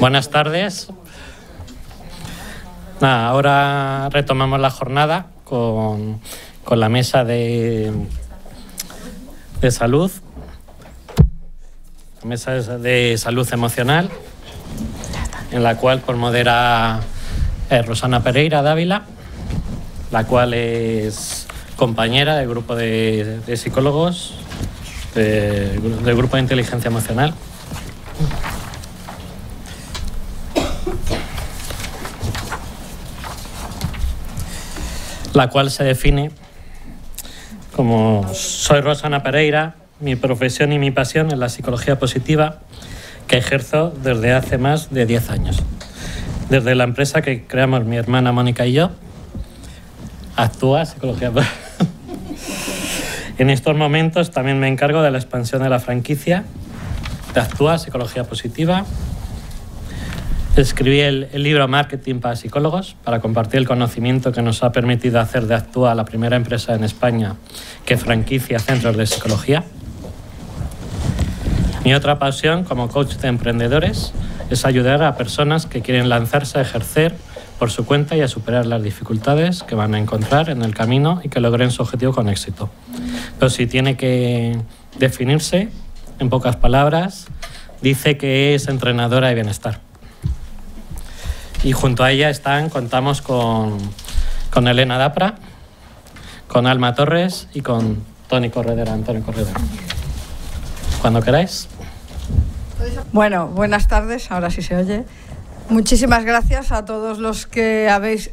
Buenas tardes. Ahora retomamos la jornada con la mesa de salud, la mesa de salud emocional, en la cual modera Rosana Pereira Dávila, la cual es compañera del grupo de psicólogos del grupo de inteligencia emocional. La cual se define como: soy Rosana Pereira, mi profesión y mi pasión es la psicología positiva, que ejerzo desde hace más de 10 años. Desde la empresa que creamos mi hermana Mónica y yo, Actúa Psicología. En estos momentos también me encargo de la expansión de la franquicia de Actúa Psicología Positiva. Escribí el libro Marketing para Psicólogos para compartir el conocimiento que nos ha permitido hacer de Actúa la primera empresa en España que franquicia centros de psicología. Mi otra pasión como coach de emprendedores es ayudar a personas que quieren lanzarse a ejercer por su cuenta y a superar las dificultades que van a encontrar en el camino y que logren su objetivo con éxito. Pero si tiene que definirse, en pocas palabras, dice que es entrenadora de bienestar. Y junto a ella contamos con Elena Dapra, con Alma Torres y con Antonio Corredera. Cuando queráis. Bueno, buenas tardes, ahora sí se oye. Muchísimas gracias a todos los que habéis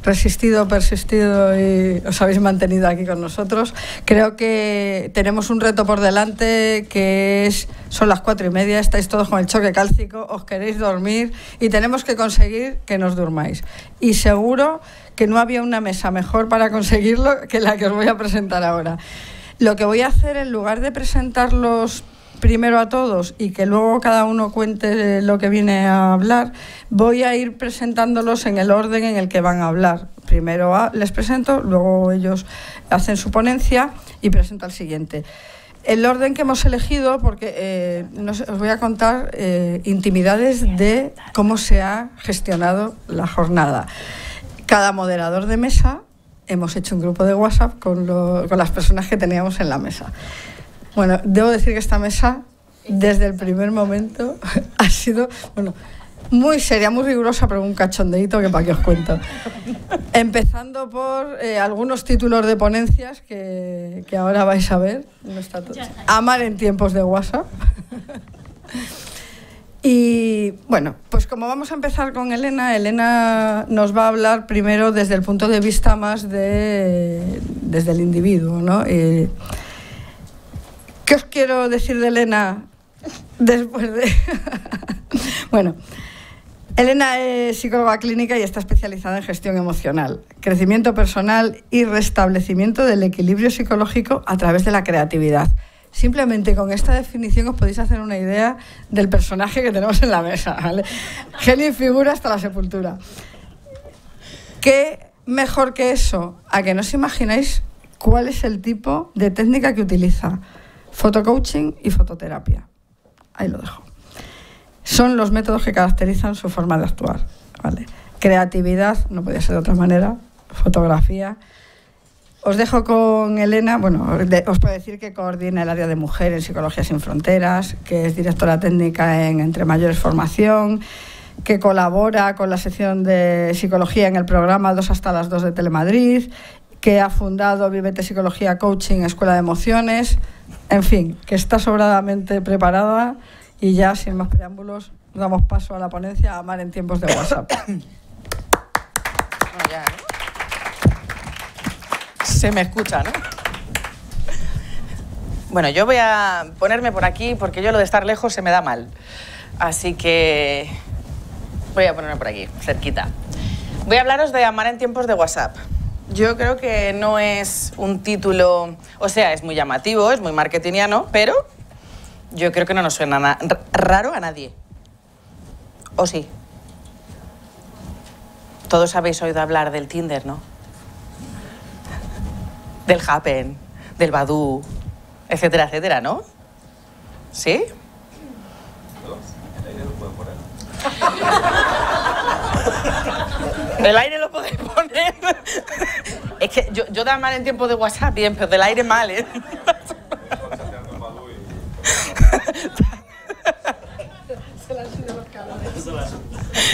resistido, persistido y os habéis mantenido aquí con nosotros. Creo que tenemos un reto por delante que son las 4:30, estáis todos con el choque cálcico, os queréis dormir y tenemos que conseguir que nos durmáis. Y seguro que no había una mesa mejor para conseguirlo que la que os voy a presentar ahora. Lo que voy a hacer, en lugar de presentarlos primero a todos y que luego cada uno cuente lo que viene a hablar, voy a ir presentándolos en el orden en el que van a hablar. Primero les presento, luego ellos hacen su ponencia y presento al siguiente. El orden que hemos elegido, porque os voy a contar intimidades de cómo se ha gestionado la jornada. Cada moderador de mesa hemos hecho un grupo de WhatsApp con las personas que teníamos en la mesa. Bueno, debo decir que esta mesa, desde el primer momento, ha sido muy seria, muy rigurosa, pero un cachondeíto que para qué os cuento. Empezando por algunos títulos de ponencias que ahora vais a ver. No está todo. Amar en tiempos de WhatsApp. Y bueno, pues como vamos a empezar con Elena nos va a hablar primero desde el punto de vista más desde el individuo, ¿no? ¿Qué os quiero decir de Elena después de...? Bueno, Elena es psicóloga clínica y está especializada en gestión emocional, crecimiento personal y restablecimiento del equilibrio psicológico a través de la creatividad. Simplemente con esta definición os podéis hacer una idea del personaje que tenemos en la mesa, ¿vale? Genio y figura hasta la sepultura. ¿Qué mejor que eso? A que no os imagináis cuál es el tipo de técnica que utiliza. Fotocoaching y fototerapia. Ahí lo dejo. Son los métodos que caracterizan su forma de actuar, ¿vale? Creatividad, no podía ser de otra manera, fotografía. Os dejo con Elena. Bueno, os puedo decir que coordina el área de mujer en Psicología Sin Fronteras, que es directora técnica en Entre Mayores Formación, que colabora con la sección de psicología en el programa 2 hasta las 2 de Telemadrid, que ha fundado Vivete Psicología Coaching, Escuela de Emociones. En fin, que está sobradamente preparada y ya, sin más preámbulos, damos paso a la ponencia Amar en tiempos de WhatsApp. Se me escucha, ¿no? Bueno, yo voy a ponerme por aquí porque yo lo de estar lejos se me da mal. Así que voy a ponerme por aquí, cerquita. Voy a hablaros de Amar en tiempos de WhatsApp. Yo creo que no es un título... O sea, es muy llamativo, es muy marketingiano, pero yo creo que no nos suena raro a nadie. ¿O sí? Todos habéis oído hablar del Tinder, ¿no? Del Happen, del Badoo, etcétera, etcétera, ¿no? ¿Sí? Del aire lo podéis poner. Es que yo da mal en tiempo de WhatsApp bien, pero del aire mal, ¿eh?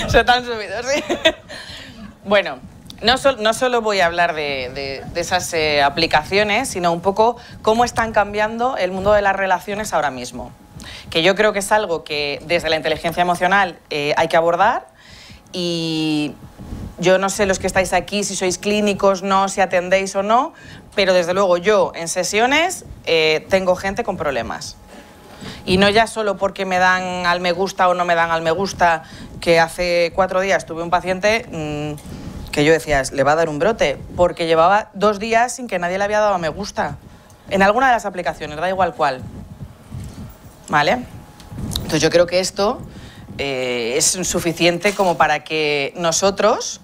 Se te han subido, sí. Bueno, no solo voy a hablar de esas aplicaciones, sino un poco cómo están cambiando el mundo de las relaciones ahora mismo. Que yo creo que es algo que desde la inteligencia emocional hay que abordar, y yo no sé los que estáis aquí si sois clínicos, no, si atendéis o no, pero desde luego yo en sesiones tengo gente con problemas. Y no ya solo porque me dan al me gusta o no me dan al me gusta, que hace 4 días tuve un paciente que yo decía, le va a dar un brote, porque llevaba 2 días sin que nadie le había dado a me gusta. En alguna de las aplicaciones, da igual cuál. ¿Vale? Entonces yo creo que esto es suficiente como para que nosotros,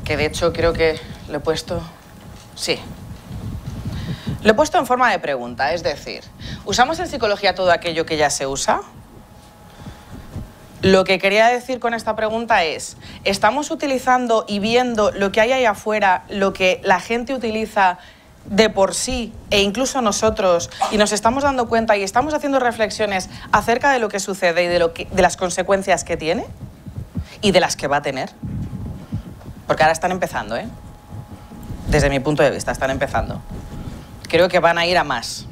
que de hecho creo que lo he puesto... Sí. Lo he puesto en forma de pregunta, es decir, ¿usamos en psicología todo aquello que ya se usa? Lo que quería decir con esta pregunta es, ¿estamos utilizando y viendo lo que hay ahí afuera, lo que la gente utiliza de por sí, e incluso nosotros, y nos estamos dando cuenta y estamos haciendo reflexiones acerca de lo que sucede y de las consecuencias que tiene y de las que va a tener? Porque ahora están empezando, ¿eh? Desde mi punto de vista, están empezando. Creo que van a ir a más.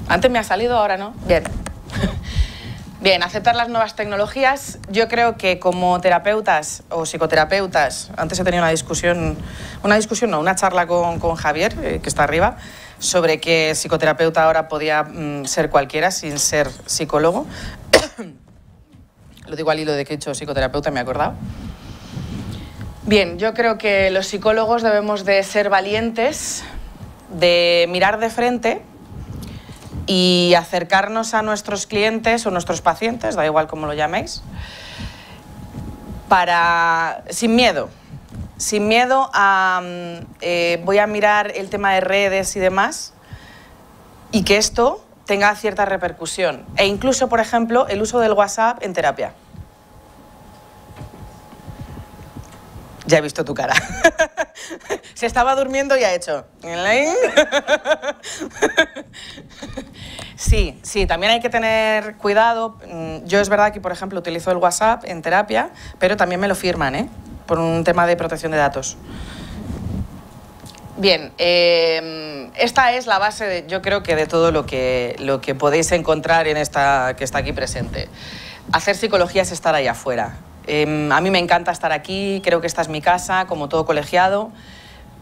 Antes me ha salido, ahora no. Bien. Bien, aceptar las nuevas tecnologías. Yo creo que como terapeutas o psicoterapeutas, antes he tenido una charla con Javier, que está arriba, sobre que psicoterapeuta ahora podía ser cualquiera sin ser psicólogo. Lo digo al hilo de que he hecho psicoterapeuta, me he acordado. Bien, yo creo que los psicólogos debemos de ser valientes, de mirar de frente y acercarnos a nuestros clientes o nuestros pacientes, da igual cómo lo llaméis, sin miedo a voy a mirar el tema de redes y demás, y que esto tenga cierta repercusión. E incluso, por ejemplo, el uso del WhatsApp en terapia. Ya he visto tu cara. Se estaba durmiendo y ha hecho... Sí, también hay que tener cuidado. Yo es verdad que, por ejemplo, utilizo el WhatsApp en terapia, pero también me lo firman, ¿eh? Por un tema de protección de datos. Bien, esta es la base, yo creo que de todo lo que podéis encontrar en esta que está aquí presente. Hacer psicología es estar ahí afuera. A mí me encanta estar aquí, creo que esta es mi casa, como todo colegiado,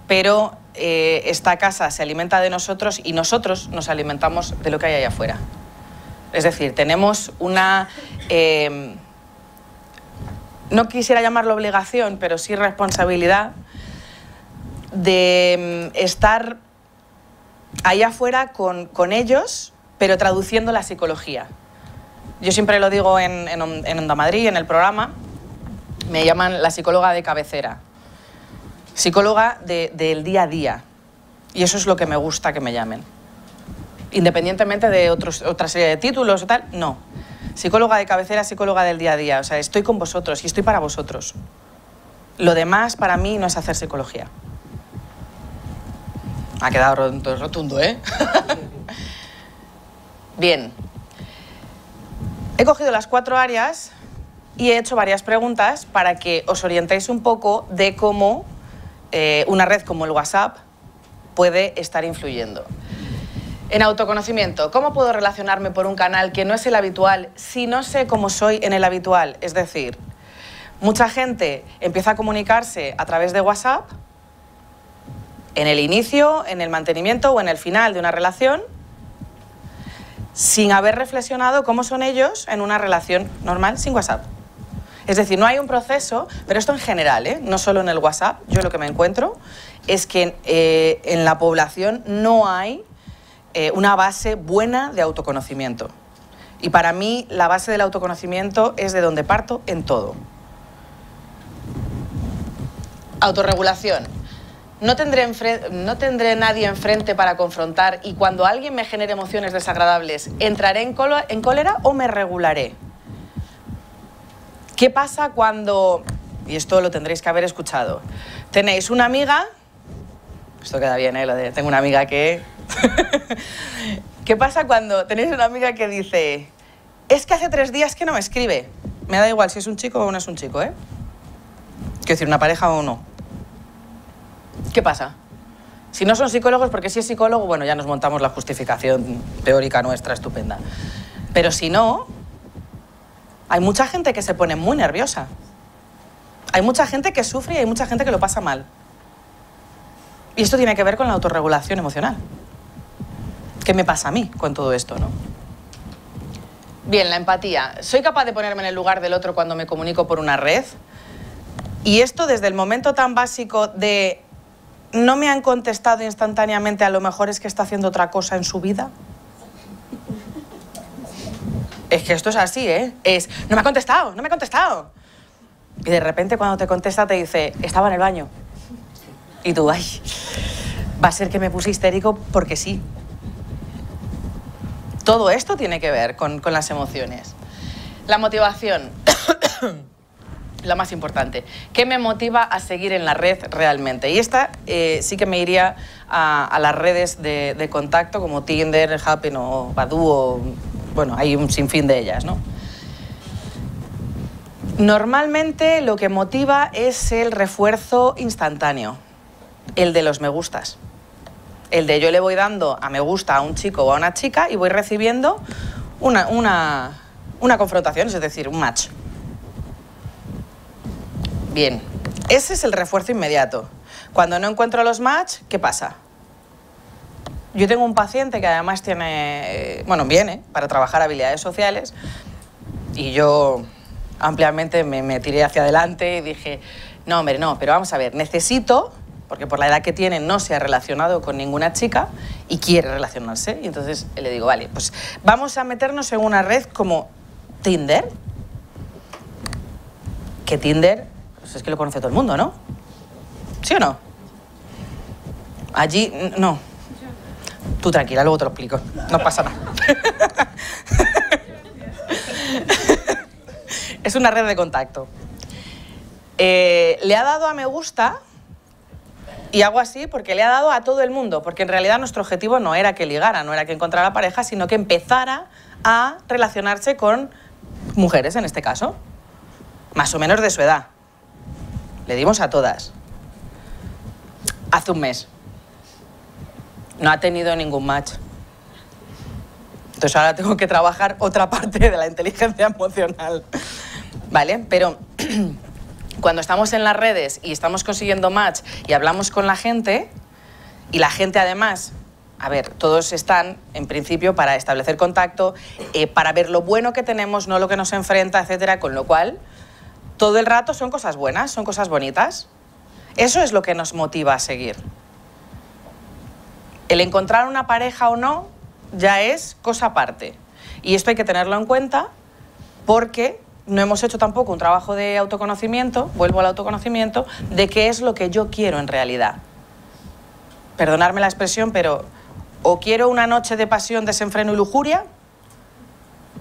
pero esta casa se alimenta de nosotros y nosotros nos alimentamos de lo que hay allá afuera. Es decir, tenemos una, no quisiera llamarlo obligación, pero sí responsabilidad de estar allá afuera con ellos, pero traduciendo la psicología. Yo siempre lo digo en Onda Madrid, en el programa, me llaman la psicóloga de cabecera. Psicóloga del día a día. Y eso es lo que me gusta que me llamen. Independientemente de otra serie de títulos o tal, no. Psicóloga de cabecera, psicóloga del día a día. O sea, estoy con vosotros y estoy para vosotros. Lo demás para mí no es hacer psicología. Ha quedado rotundo, ¿eh? Bien. He cogido las 4 áreas y he hecho varias preguntas para que os orientéis un poco de cómo una red como el WhatsApp puede estar influyendo. En autoconocimiento, ¿cómo puedo relacionarme por un canal que no es el habitual si no sé cómo soy en el habitual? Es decir, mucha gente empieza a comunicarse a través de WhatsApp en el inicio, en el mantenimiento o en el final de una relación, sin haber reflexionado cómo son ellos en una relación normal sin WhatsApp. Es decir, no hay un proceso, pero esto en general, no solo en el WhatsApp. Yo lo que me encuentro es que en la población no hay una base buena de autoconocimiento. Y para mí la base del autoconocimiento es de donde parto en todo. Autorregulación. no tendré nadie enfrente para confrontar y cuando alguien me genere emociones desagradables, ¿entraré en cólera o me regularé? ¿Qué pasa cuando, y esto lo tendréis que haber escuchado, tenéis una amiga, esto queda bien, lo de tengo una amiga que... ¿Qué pasa cuando tenéis una amiga que dice, es que hace 3 días que no me escribe? Me da igual si es un chico o no es un chico, ¿eh? Quiero decir, una pareja o no. ¿Qué pasa? Si no son psicólogos, porque si es psicólogo, bueno, ya nos montamos la justificación teórica nuestra estupenda. Pero si no, hay mucha gente que se pone muy nerviosa. Hay mucha gente que sufre y hay mucha gente que lo pasa mal. Y esto tiene que ver con la autorregulación emocional. ¿Qué me pasa a mí con todo esto, no? Bien, la empatía. ¿Soy capaz de ponerme en el lugar del otro cuando me comunico por una red? Y esto desde el momento tan básico de no me han contestado instantáneamente, a lo mejor es que está haciendo otra cosa en su vida. Es que esto es así, ¿eh? Es, no me ha contestado, no me ha contestado. Y de repente cuando te contesta te dice, estaba en el baño. Y tú, ay, va a ser que me puse histérico porque sí. Todo esto tiene que ver con las emociones. La motivación, la más importante. ¿Qué me motiva a seguir en la red realmente? Y esta sí que me iría a las redes de contacto como Tinder, Happn o Badoo, o, bueno, hay un sinfín de ellas, ¿no? Normalmente lo que motiva es el refuerzo instantáneo, el de los me gustas. El de yo le voy dando a me gusta a un chico o a una chica y voy recibiendo una confrontación, es decir, un match. Bien, ese es el refuerzo inmediato. Cuando no encuentro los match, ¿qué pasa? Yo tengo un paciente que además tiene, bueno, viene para trabajar habilidades sociales y yo ampliamente me tiré hacia adelante y dije, no, hombre, no, pero vamos a ver, necesito... porque por la edad que tiene no se ha relacionado con ninguna chica y quiere relacionarse. Y entonces le digo, vale, pues vamos a meternos en una red como Tinder. Que Tinder, pues es que lo conoce todo el mundo, ¿no? ¿Sí o no? Allí, no. Tú tranquila, luego te lo explico. No pasa nada. Es una red de contacto. Le ha dado a me gusta... Y hago así porque le ha dado a todo el mundo, porque en realidad nuestro objetivo no era que ligara, no era que encontrara pareja, sino que empezara a relacionarse con mujeres, en este caso, más o menos de su edad. Le dimos a todas. Hace un mes. No ha tenido ningún match. Entonces ahora tengo que trabajar otra parte de la inteligencia emocional. ¿Vale? Pero... cuando estamos en las redes y estamos consiguiendo match y hablamos con la gente, y la gente además, a ver, todos están en principio para establecer contacto, para ver lo bueno que tenemos, no lo que nos enfrenta, etcétera, con lo cual todo el rato son cosas buenas, son cosas bonitas. Eso es lo que nos motiva a seguir. El encontrar una pareja o no ya es cosa aparte. Y esto hay que tenerlo en cuenta porque... no hemos hecho tampoco un trabajo de autoconocimiento, vuelvo al autoconocimiento, de qué es lo que yo quiero en realidad. Perdonadme la expresión, pero o quiero una noche de pasión, desenfreno y lujuria,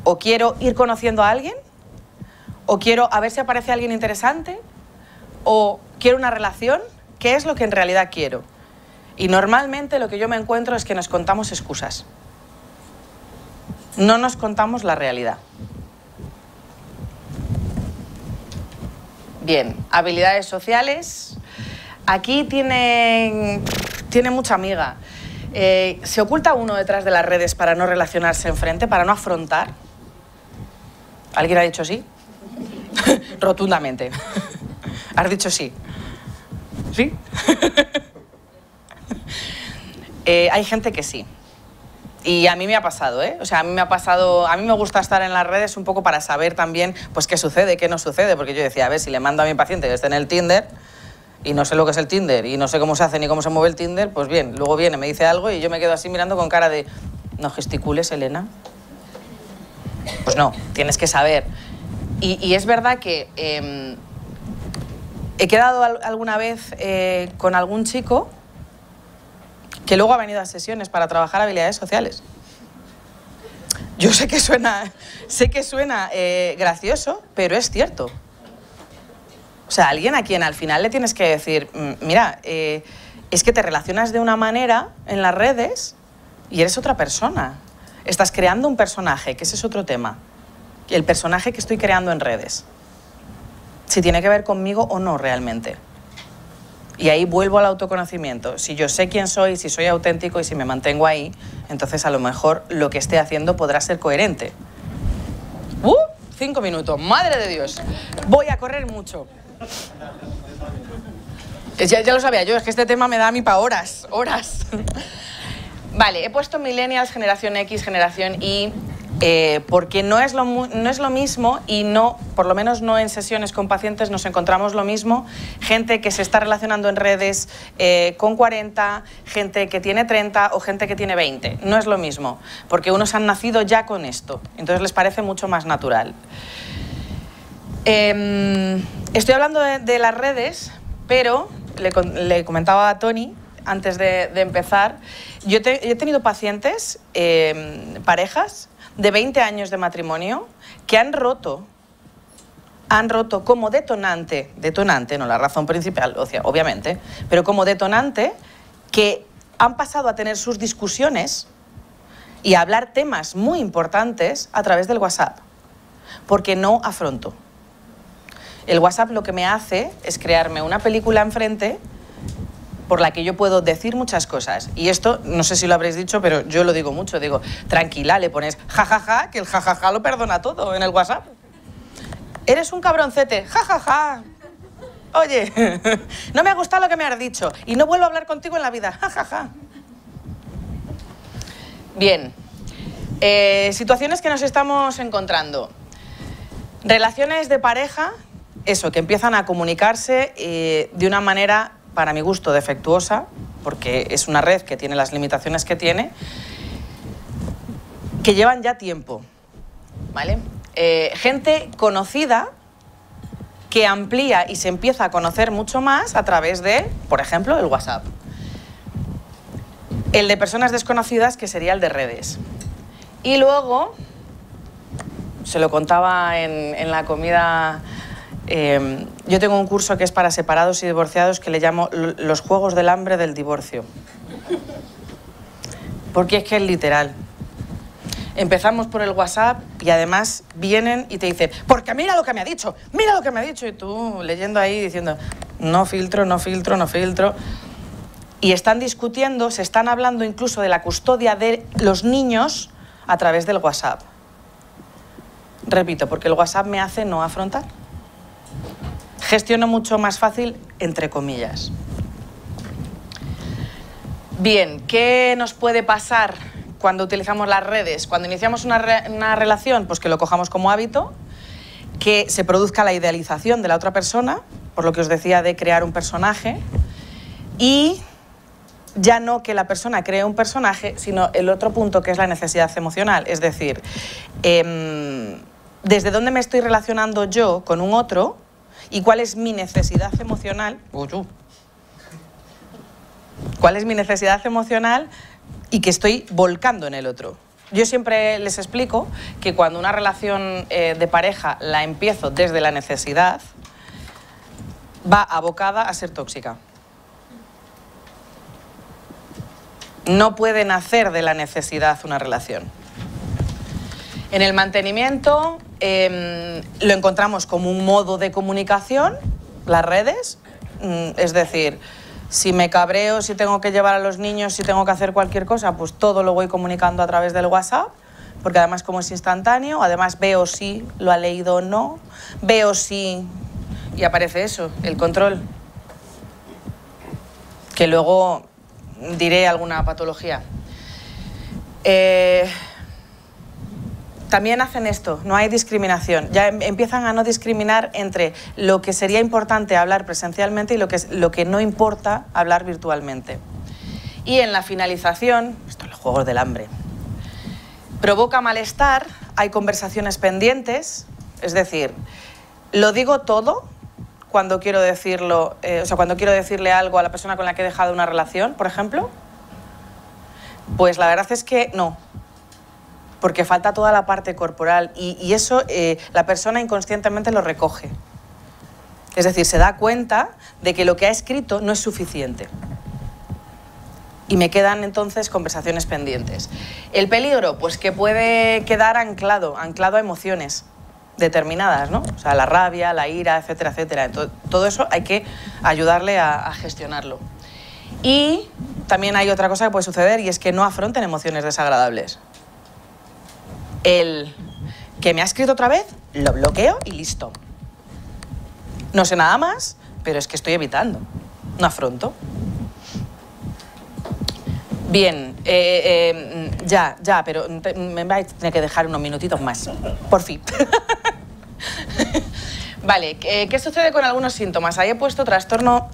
o quiero ir conociendo a alguien, o quiero a ver si aparece alguien interesante, o quiero una relación, ¿qué es lo que en realidad quiero? Y normalmente lo que yo me encuentro es que nos contamos excusas. No nos contamos la realidad. Bien, habilidades sociales. Aquí tiene mucha amiga. ¿Se oculta uno detrás de las redes para no relacionarse enfrente, para no afrontar? ¿Alguien ha dicho sí? Rotundamente. ¿Has dicho sí? ¿Sí? Hay gente que sí. Y a mí me ha pasado, ¿eh? O sea, a mí me gusta estar en las redes un poco para saber también, pues, qué sucede, qué no sucede, porque yo decía, a ver, si le mando a mi paciente que esté en el Tinder y no sé lo que es el Tinder y no sé cómo se hace ni cómo se mueve el Tinder, pues bien, luego viene, me dice algo y yo me quedo así mirando con cara de, no gesticules, Elena. Pues no, tienes que saber. Y es verdad que He quedado alguna vez con algún chico que luego ha venido a sesiones para trabajar habilidades sociales. Yo sé que suena gracioso, pero es cierto. O sea, alguien a quien al final le tienes que decir, mira, es que te relacionas de una manera en las redes y eres otra persona. Estás creando un personaje, que ese es otro tema. El personaje que estoy creando en redes. Si tiene que ver conmigo o no realmente. Y ahí vuelvo al autoconocimiento. Si yo sé quién soy, si soy auténtico y si me mantengo ahí, entonces a lo mejor lo que esté haciendo podrá ser coherente. 5 minutos, madre de Dios. Voy a correr mucho. Ya lo sabía yo, es que este tema me da a mí para horas. Vale, he puesto millennials, generación X, generación Y, porque no es lo mismo y no, por lo menos no en sesiones con pacientes nos encontramos lo mismo, gente que se está relacionando en redes con 40, gente que tiene 30 o gente que tiene 20. No es lo mismo, porque unos han nacido ya con esto, entonces les parece mucho más natural. Estoy hablando de las redes, pero le comentaba a Tony antes de empezar, yo he tenido pacientes, parejas de 20 años de matrimonio que han roto como detonante, no la razón principal, o sea, obviamente, pero como detonante que han pasado a tener sus discusiones y a hablar temas muy importantes a través del WhatsApp, porque no afronto. El WhatsApp lo que me hace es crearme una película enfrente por la que yo puedo decir muchas cosas. Y esto, no sé si lo habréis dicho, pero yo lo digo mucho. Digo, tranquila, le pones jajaja, que el jajaja lo perdona todo en el WhatsApp. Eres un cabroncete, jajaja. Oye, no me ha gustado lo que me has dicho y no vuelvo a hablar contigo en la vida, jajaja. Bien, situaciones que nos estamos encontrando. Relaciones de pareja, eso, que empiezan a comunicarse de una manera, para mi gusto, defectuosa, porque es una red que tiene las limitaciones que tiene, que llevan ya tiempo, ¿vale? Gente conocida que amplía y se empieza a conocer mucho más a través de, por ejemplo, el WhatsApp. El de personas desconocidas, que sería el de redes. Y luego, se lo contaba en la comida. Yo tengo un curso que es para separados y divorciados que le llamo los juegos del hambre del divorcio. Porque es que es literal. Empezamos por el WhatsApp y además vienen y te dicen, porque mira lo que me ha dicho, mira lo que me ha dicho. Y tú leyendo ahí diciendo, no filtro, no filtro, no filtro. Y están discutiendo, se están hablando incluso de la custodia de los niños a través del WhatsApp. Repito, porque el WhatsApp me hace no afrontar. Gestiono mucho más fácil, entre comillas. Bien, ¿qué nos puede pasar cuando utilizamos las redes? Cuando iniciamos una relación, pues que lo cojamos como hábito, que se produzca la idealización de la otra persona, por lo que os decía de crear un personaje, y ya no que la persona cree un personaje, sino el otro punto que es la necesidad emocional. Es decir, desde dónde me estoy relacionando yo con un otro y cuál es mi necesidad emocional. ¿Cuál es mi necesidad emocional y que estoy volcando en el otro? Yo siempre les explico que cuando una relación de pareja la empiezo desde la necesidad, va abocada a ser tóxica. No puede nacer de la necesidad una relación. En el mantenimiento lo encontramos como un modo de comunicación, las redes, es decir, si me cabreo, si tengo que llevar a los niños, si tengo que hacer cualquier cosa, pues todo lo voy comunicando a través del WhatsApp, porque además como es instantáneo, además veo si lo ha leído o no, veo si... y aparece eso, el control. Que luego diré alguna patología. También hacen esto, no hay discriminación. Ya empiezan a no discriminar entre lo que sería importante hablar presencialmente y lo que no importa hablar virtualmente. Y en la finalización, esto es los juegos del hambre, provoca malestar, hay conversaciones pendientes, es decir, lo digo todo cuando quiero decirlo, cuando quiero decirle algo a la persona con la que he dejado una relación, por ejemplo? Pues la verdad es que no, porque falta toda la parte corporal y eso la persona inconscientemente lo recoge. Es decir, se da cuenta de que lo que ha escrito no es suficiente. Y me quedan entonces conversaciones pendientes. El peligro, pues que puede quedar anclado a emociones determinadas, ¿no? O sea, la rabia, la ira, etcétera, etcétera. Todo eso hay que ayudarle a gestionarlo. Y también hay otra cosa que puede suceder y es que no afronten emociones desagradables. El que me ha escrito otra vez, lo bloqueo y listo. No sé nada más, pero es que estoy evitando. No afronto. Bien, pero me vais a tener que dejar unos minutitos más. Por fin. Vale, ¿qué sucede con algunos síntomas? Ahí he puesto trastorno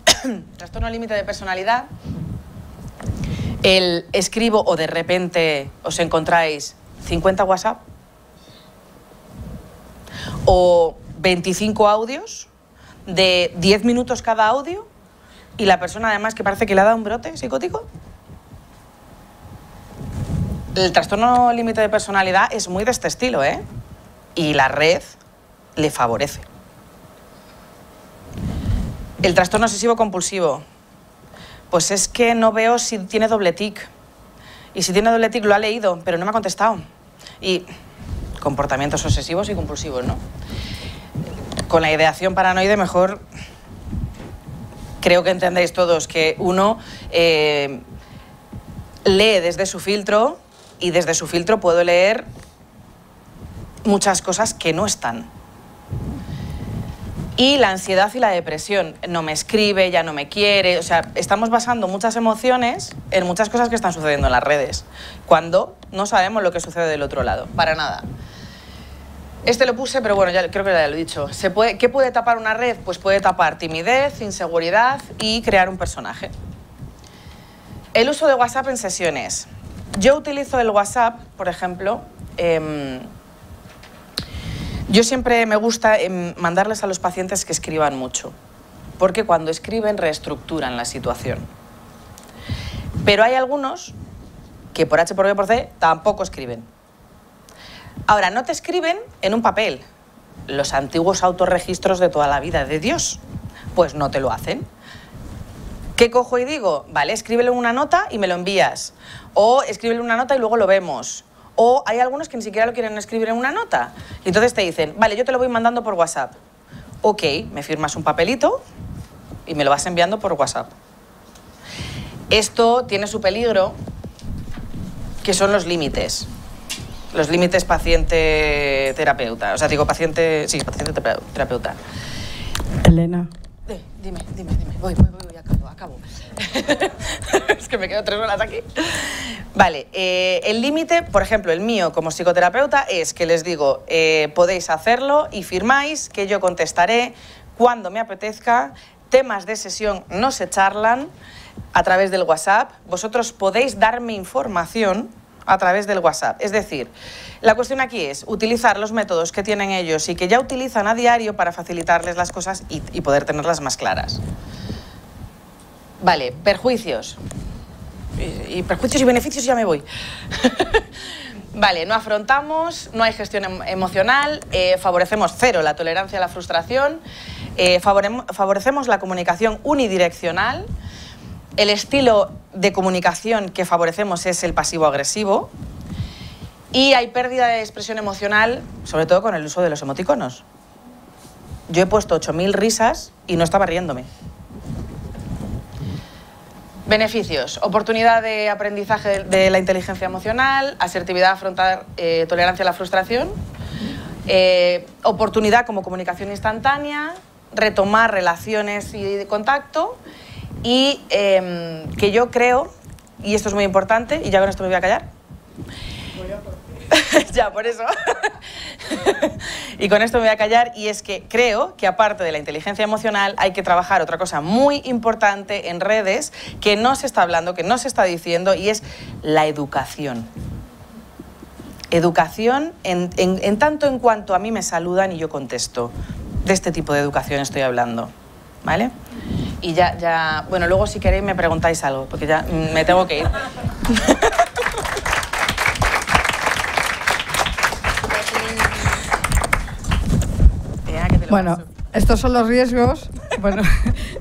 límite de personalidad. El escribo o de repente os encontráis 50 WhatsApp o 25 audios de 10 minutos cada audio y la persona además que parece que le ha dado un brote psicótico. El trastorno límite de personalidad es muy de este estilo, ¿eh? Y la red le favorece. El trastorno obsesivo compulsivo, pues es que no veo si tiene doble tic. Y si tiene doble tic lo ha leído, pero no me ha contestado. Y comportamientos obsesivos y compulsivos, ¿no? Con la ideación paranoide mejor creo que entendéis todos que uno lee desde su filtro y desde su filtro puedo leer muchas cosas que no están. Y la ansiedad y la depresión. No me escribe, ya no me quiere. O sea, estamos basando muchas emociones en muchas cosas que están sucediendo en las redes, cuando no sabemos lo que sucede del otro lado, para nada. Este lo puse, pero bueno, ya creo que ya lo he dicho. ¿Qué puede tapar una red? Pues puede tapar timidez, inseguridad y crear un personaje. El uso de WhatsApp en sesiones. Yo utilizo el WhatsApp, por ejemplo, yo siempre me gusta mandarles a los pacientes que escriban mucho, porque cuando escriben reestructuran la situación. Pero hay algunos que por H por B por C tampoco escriben. Ahora, no te escriben en un papel, los antiguos autorregistros de toda la vida de Dios, pues no te lo hacen. ¿Qué cojo y digo? Vale, escríbele una nota y me lo envías. O escríbele una nota y luego lo vemos. O hay algunos que ni siquiera lo quieren escribir en una nota. Y entonces te dicen, vale, yo te lo voy mandando por WhatsApp. Ok, me firmas un papelito y me lo vas enviando por WhatsApp. Esto tiene su peligro, que son los límites. Los límites paciente-terapeuta. O sea, digo paciente-terapeuta. Elena. Dime. Voy, acabo. Es que me quedo 3 horas aquí. Vale, el límite, por ejemplo, el mío como psicoterapeuta es que les digo, podéis hacerlo y firmáis que yo contestaré cuando me apetezca. Temas de sesión no se charlan a través del WhatsApp. Vosotros podéis darme información a través del WhatsApp. Es decir, la cuestión aquí es utilizar los métodos que tienen ellos y que ya utilizan a diario para facilitarles las cosas y poder tenerlas más claras. Vale, perjuicios. Y perjuicios y beneficios ya me voy. Vale, no afrontamos, no hay gestión emocional, favorecemos cero la tolerancia a la frustración, favorecemos la comunicación unidireccional. El estilo de comunicación que favorecemos es el pasivo-agresivo y hay pérdida de expresión emocional, sobre todo con el uso de los emoticonos. Yo he puesto 8000 risas y no estaba riéndome. Beneficios: oportunidad de aprendizaje de la inteligencia emocional, asertividad, afrontar tolerancia a la frustración, oportunidad como comunicación instantánea, retomar relaciones y contacto. Y que yo creo, y esto es muy importante, y ya con esto me voy a callar. Ya, por eso. Y con esto me voy a callar, y es que creo que aparte de la inteligencia emocional hay que trabajar otra cosa muy importante en redes que no se está hablando, que no se está diciendo, y es la educación. Educación en tanto en cuanto a mí me saludan y yo contesto. De este tipo de educación estoy hablando. ¿vale? Y ya, bueno, luego si queréis me preguntáis algo, porque ya me tengo que ir. Bueno, estos son los riesgos, bueno,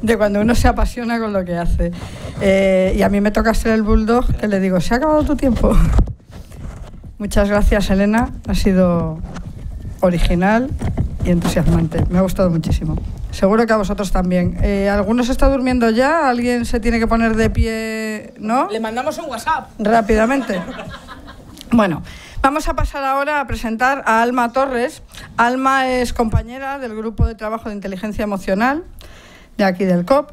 de cuando uno se apasiona con lo que hace. Y a mí me toca ser el bulldog, que le digo, ¿se ha acabado tu tiempo? Muchas gracias, Elena. Ha sido original y entusiasmante. Me ha gustado muchísimo. Seguro que a vosotros también. ¿Alguno se está durmiendo ya? ¿Alguien se tiene que poner de pie? ¿No? Le mandamos un WhatsApp. Rápidamente. Bueno, vamos a pasar ahora a presentar a Alma Torres. Alma es compañera del Grupo de Trabajo de Inteligencia Emocional de aquí del COP.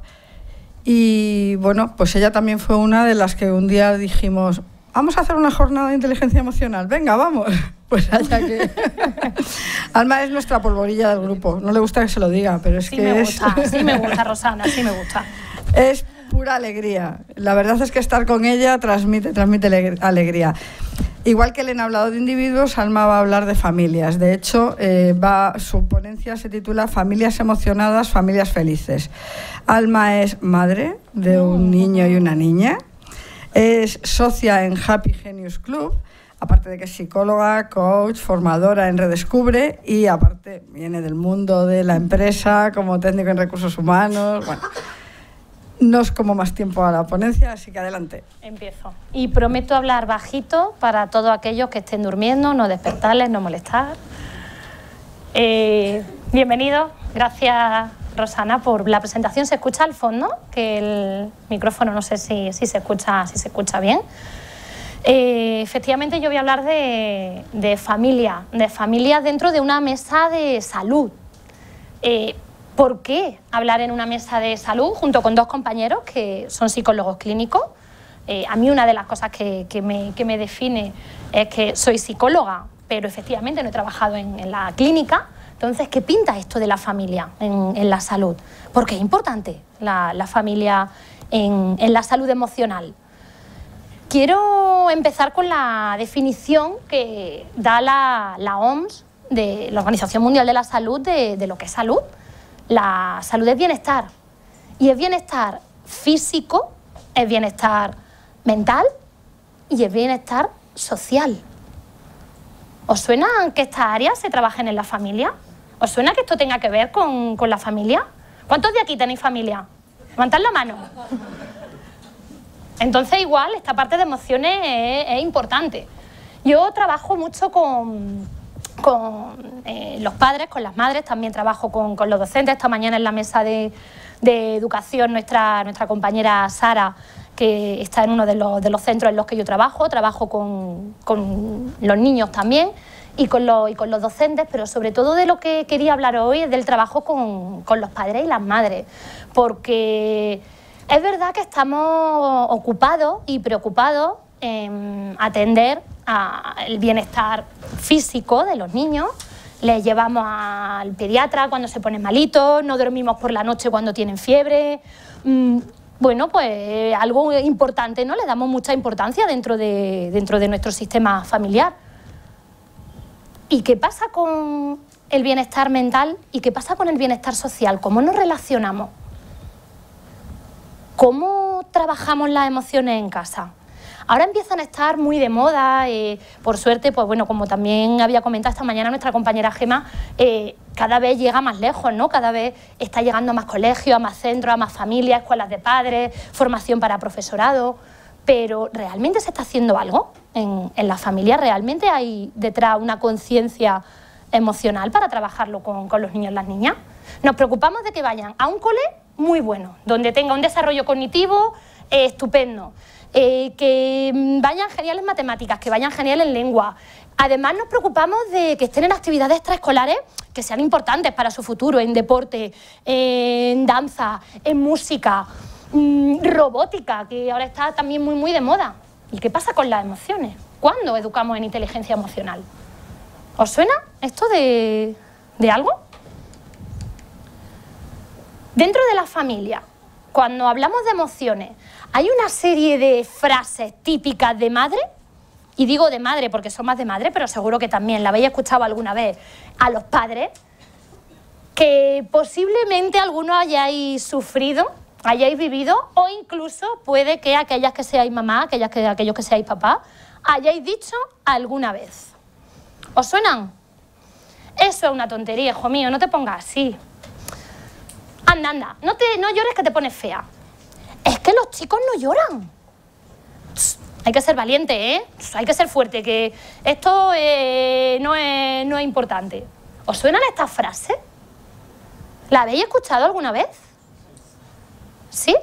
Y bueno, pues ella también fue una de las que un día dijimos, vamos a hacer una jornada de inteligencia emocional. Venga, vamos. Pues allá que... Alma es nuestra polvorilla del grupo. No le gusta que se lo diga, pero es sí que sí me gusta, Rosana, sí me gusta. Es pura alegría. La verdad es que estar con ella transmite alegría. Igual que Elena ha hablado de individuos, Alma va a hablar de familias. De hecho, su ponencia se titula Familias emocionadas, familias felices. Alma es madre de un niño y una niña. Es socia en Happy Genius Club, aparte de que es psicóloga, coach, formadora en Redescubre y aparte viene del mundo de la empresa como técnico en recursos humanos. Bueno, no os como más tiempo a la ponencia, así que adelante. Empiezo. Y prometo hablar bajito para todos aquellos que estén durmiendo, no despertarles, no molestar. Bienvenidos, gracias Rosana por la presentación. ¿Se escucha al fondo? Que el micrófono no sé si se escucha bien. Efectivamente yo voy a hablar de familia dentro de una mesa de salud. ¿Por qué hablar en una mesa de salud junto con dos compañeros que son psicólogos clínicos? A mí una de las cosas que me define es que soy psicóloga, pero efectivamente no he trabajado en la clínica. Entonces, ¿qué pinta esto de la familia en la salud? Porque es importante la familia en la salud emocional. Quiero empezar con la definición que da la OMS, de la Organización Mundial de la Salud, de lo que es salud. La salud es bienestar. Y es bienestar físico, es bienestar mental y es bienestar social. ¿Os suena que estas áreas se trabajen en la familia? ¿Os suena que esto tenga que ver con la familia? ¿Cuántos de aquí tenéis familia? Levantad la mano. Entonces, igual, esta parte de emociones es importante. Yo trabajo mucho con los padres, con las madres, también trabajo con los docentes. Esta mañana en la mesa de educación nuestra compañera Sara, que está en uno de los centros en los que yo trabajo con los niños también y con los docentes, pero sobre todo de lo que quería hablar hoy es del trabajo con los padres y las madres, porque es verdad que estamos ocupados y preocupados en atender al bienestar físico de los niños. Les llevamos al pediatra cuando se ponen malitos, no dormimos por la noche cuando tienen fiebre. Bueno, pues algo importante, ¿no? Le damos mucha importancia dentro de nuestro sistema familiar. ¿Y qué pasa con el bienestar mental y qué pasa con el bienestar social? ¿Cómo nos relacionamos? ¿Cómo trabajamos las emociones en casa? Ahora empiezan a estar muy de moda, por suerte, pues bueno, como también había comentado esta mañana nuestra compañera Gemma, cada vez llega más lejos, ¿no? Cada vez está llegando a más colegios, a más centros, a más familias, escuelas de padres, formación para profesorado, pero ¿realmente se está haciendo algo en la familia? ¿Realmente hay detrás una conciencia emocional para trabajarlo con los niños y las niñas? Nos preocupamos de que vayan a un cole muy bueno, donde tenga un desarrollo cognitivo estupendo, que vayan genial en matemáticas, que vayan genial en lengua. Además nos preocupamos de que estén en actividades extraescolares que sean importantes para su futuro, en deporte, en danza, en música, robótica, que ahora está también muy de moda. ¿Y qué pasa con las emociones? ¿Cuándo educamos en inteligencia emocional? ¿Os suena esto de algo? Dentro de la familia, cuando hablamos de emociones, hay una serie de frases típicas de madre, y digo de madre porque son más de madre, pero seguro que también la habéis escuchado alguna vez a los padres, que posiblemente algunos hayáis sufrido, hayáis vivido, o incluso puede que aquellas que seáis mamá, aquellos que seáis papá, hayáis dicho alguna vez. ¿Os suenan? Eso es una tontería, hijo mío, no te pongas así. Anda, anda, no llores que te pones fea. Es que los chicos no lloran. Hay que ser valiente, ¿eh? Hay que ser fuerte, que esto no es importante. ¿Os suenan estas frases? ¿La habéis escuchado alguna vez? ¿Sí?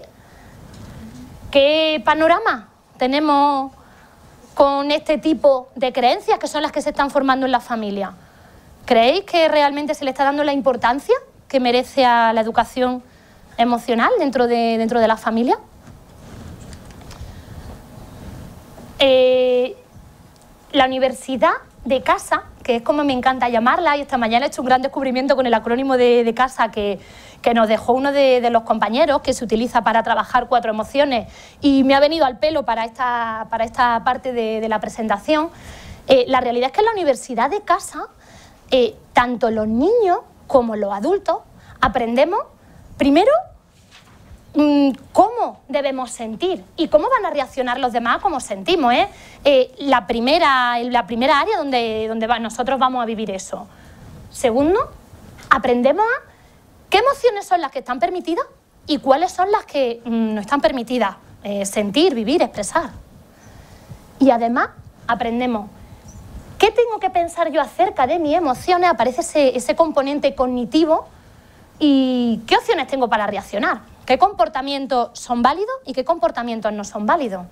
¿Qué panorama tenemos con este tipo de creencias que son las que se están formando en la familia? ¿Creéis que realmente se le está dando la importancia que merece a la educación emocional dentro de la familia? La universidad de casa, que es como me encanta llamarla, y esta mañana he hecho un gran descubrimiento con el acrónimo de casa que nos dejó uno de los compañeros, que se utiliza para trabajar 4 emociones, y me ha venido al pelo para esta parte de la presentación. La realidad es que en la universidad de casa, tanto los niños como los adultos aprendemos, primero, cómo debemos sentir y cómo van a reaccionar los demás a cómo sentimos, la primera área donde nosotros vamos a vivir eso. Segundo, aprendemos a qué emociones son las que están permitidas y cuáles son las que no están permitidas sentir, vivir, expresar. Y además aprendemos qué tengo que pensar yo acerca de mis emociones, aparece ese componente cognitivo, y qué opciones tengo para reaccionar. ¿Qué comportamientos son válidos y qué comportamientos no son válidos?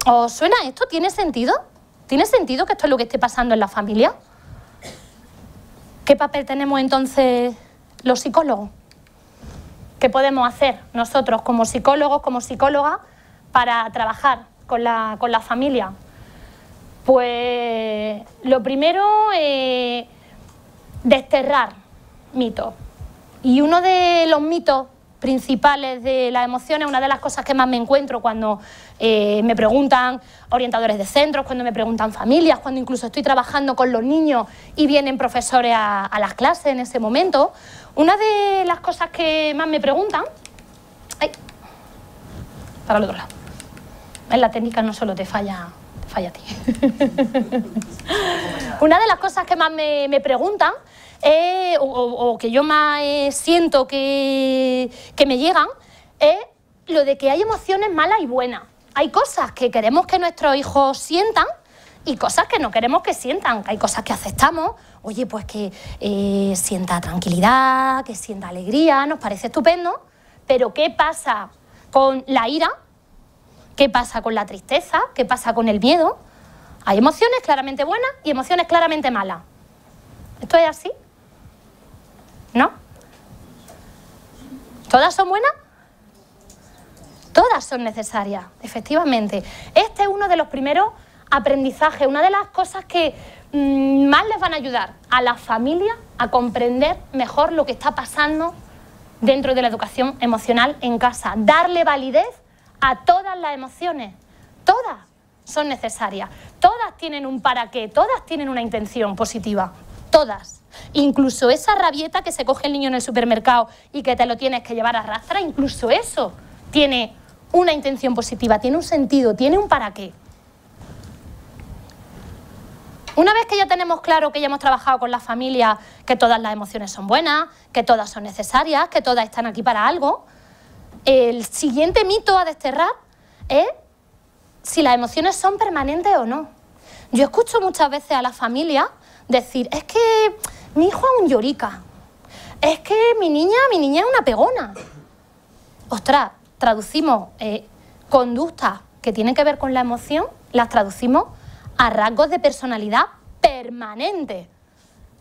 ¿Os suena esto? ¿Tiene sentido? ¿Tiene sentido que esto es lo que esté pasando en la familia? ¿Qué papel tenemos entonces los psicólogos? ¿Qué podemos hacer nosotros como psicólogos, como psicólogas, para trabajar con la familia? Pues lo primero, desterrar mitos. Y uno de los mitos principales de las emociones, una de las cosas que más me encuentro cuando me preguntan orientadores de centros, cuando me preguntan familias, cuando incluso estoy trabajando con los niños y vienen profesores a las clases en ese momento, una de las cosas que más me preguntan... ¡Ay! Para el otro lado. En la técnica no solo te falla a ti. Una de las cosas que más me preguntan o que yo más siento que me llegan, es lo de que hay emociones malas y buenas. Hay cosas que queremos que nuestros hijos sientan y cosas que no queremos que sientan. Hay cosas que aceptamos, oye, pues que sienta tranquilidad, que sienta alegría, nos parece estupendo, pero ¿qué pasa con la ira? ¿Qué pasa con la tristeza? ¿Qué pasa con el miedo? Hay emociones claramente buenas y emociones claramente malas. ¿Esto es así? ¿No? ¿Todas son buenas? Todas son necesarias, efectivamente. Este es uno de los primeros aprendizajes, una de las cosas que más les van a ayudar a las familias a comprender mejor lo que está pasando dentro de la educación emocional en casa. Darle validez a todas las emociones. Todas son necesarias. Todas tienen un para qué, todas tienen una intención positiva. Todas. Incluso esa rabieta que se coge el niño en el supermercado y que te lo tienes que llevar a rastra, incluso eso tiene una intención positiva, tiene un sentido, tiene un para qué. Una vez que ya tenemos claro que ya hemos trabajado con la familia, que todas las emociones son buenas, que todas son necesarias, que todas están aquí para algo, el siguiente mito a desterrar es si las emociones son permanentes o no. Yo escucho muchas veces a la familia decir, es que mi hijo es un llorica, es que mi niña es una pegona. Ostras, traducimos conductas que tienen que ver con la emoción, las traducimos a rasgos de personalidad permanente.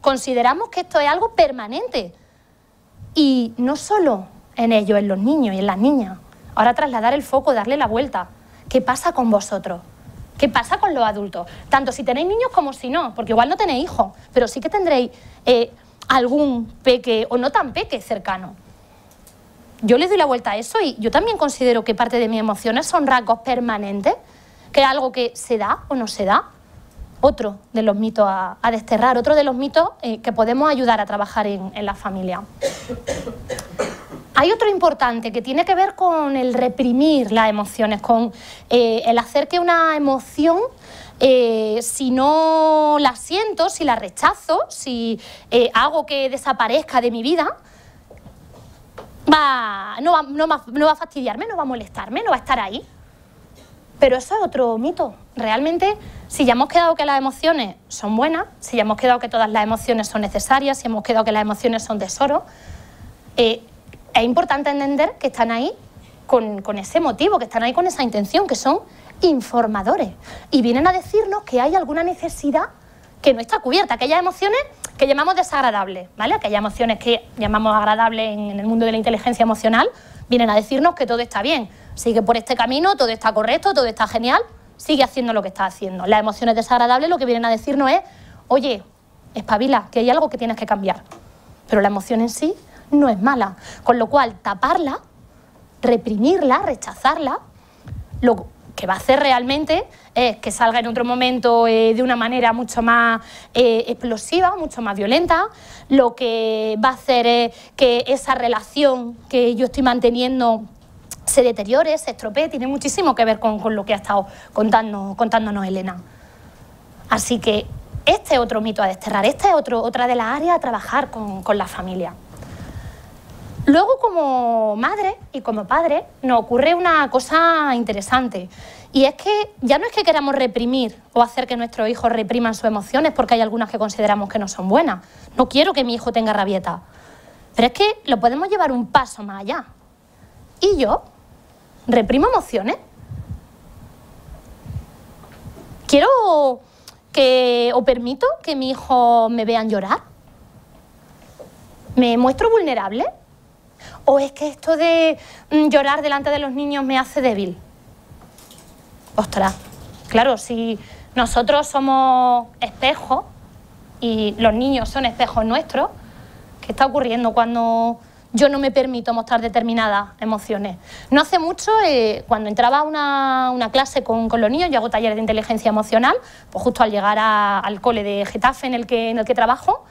Consideramos que esto es algo permanente. Y no solo en ellos, en los niños y en las niñas. Ahora trasladar el foco, darle la vuelta. ¿Qué pasa con vosotros? ¿Qué pasa con los adultos? Tanto si tenéis niños como si no, porque igual no tenéis hijos, pero sí que tendréis algún peque o no tan peque cercano. Yo le doy la vuelta a eso y yo también considero que parte de mis emociones son rasgos permanentes, que es algo que se da o no se da. otro de los mitos a desterrar, otro de los mitos que podemos ayudar a trabajar en la familia. Hay otro importante que tiene que ver con el reprimir las emociones, con el hacer que una emoción, si no la siento, si la rechazo, si hago que desaparezca de mi vida, no va a fastidiarme, no va a molestarme, no va a estar ahí. Pero eso es otro mito. Realmente, si ya hemos quedado que las emociones son buenas, si ya hemos quedado que todas las emociones son necesarias, si hemos quedado que las emociones son tesoros, es importante entender que están ahí con ese motivo, que están ahí con esa intención, que son informadores. Y vienen a decirnos que hay alguna necesidad que no está cubierta, aquellas emociones que llamamos desagradables, ¿vale? Aquellas emociones que llamamos agradables en el mundo de la inteligencia emocional, vienen a decirnos que todo está bien, sigue por este camino, todo está correcto, todo está genial, sigue haciendo lo que está haciendo. Las emociones desagradables lo que vienen a decirnos es, oye, espabila, que hay algo que tienes que cambiar. Pero la emoción en sí no es mala, con lo cual taparla, reprimirla, rechazarla, lo que va a hacer realmente es que salga en otro momento de una manera mucho más explosiva, mucho más violenta. Lo que va a hacer es que esa relación que yo estoy manteniendo se deteriore, se estropee. Tiene muchísimo que ver con lo que ha estado contándonos Elena. Así que este es otro mito a desterrar, esta es otra de las áreas a trabajar con la familia. Luego, como madre y como padre, nos ocurre una cosa interesante, y es que ya no es que queramos reprimir o hacer que nuestros hijos repriman sus emociones, porque hay algunas que consideramos que no son buenas. No quiero que mi hijo tenga rabieta, pero es que lo podemos llevar un paso más allá. ¿Y yo reprimo emociones? ¿Quiero o permito que mi hijo me vean llorar? ¿Me muestro vulnerable? ¿O es que esto de llorar delante de los niños me hace débil? Ostras, claro, si nosotros somos espejos y los niños son espejos nuestros, ¿qué está ocurriendo cuando yo no me permito mostrar determinadas emociones? No hace mucho, cuando entraba a una clase con los niños, yo hago talleres de inteligencia emocional, pues justo al llegar al cole de Getafe en el que trabajo,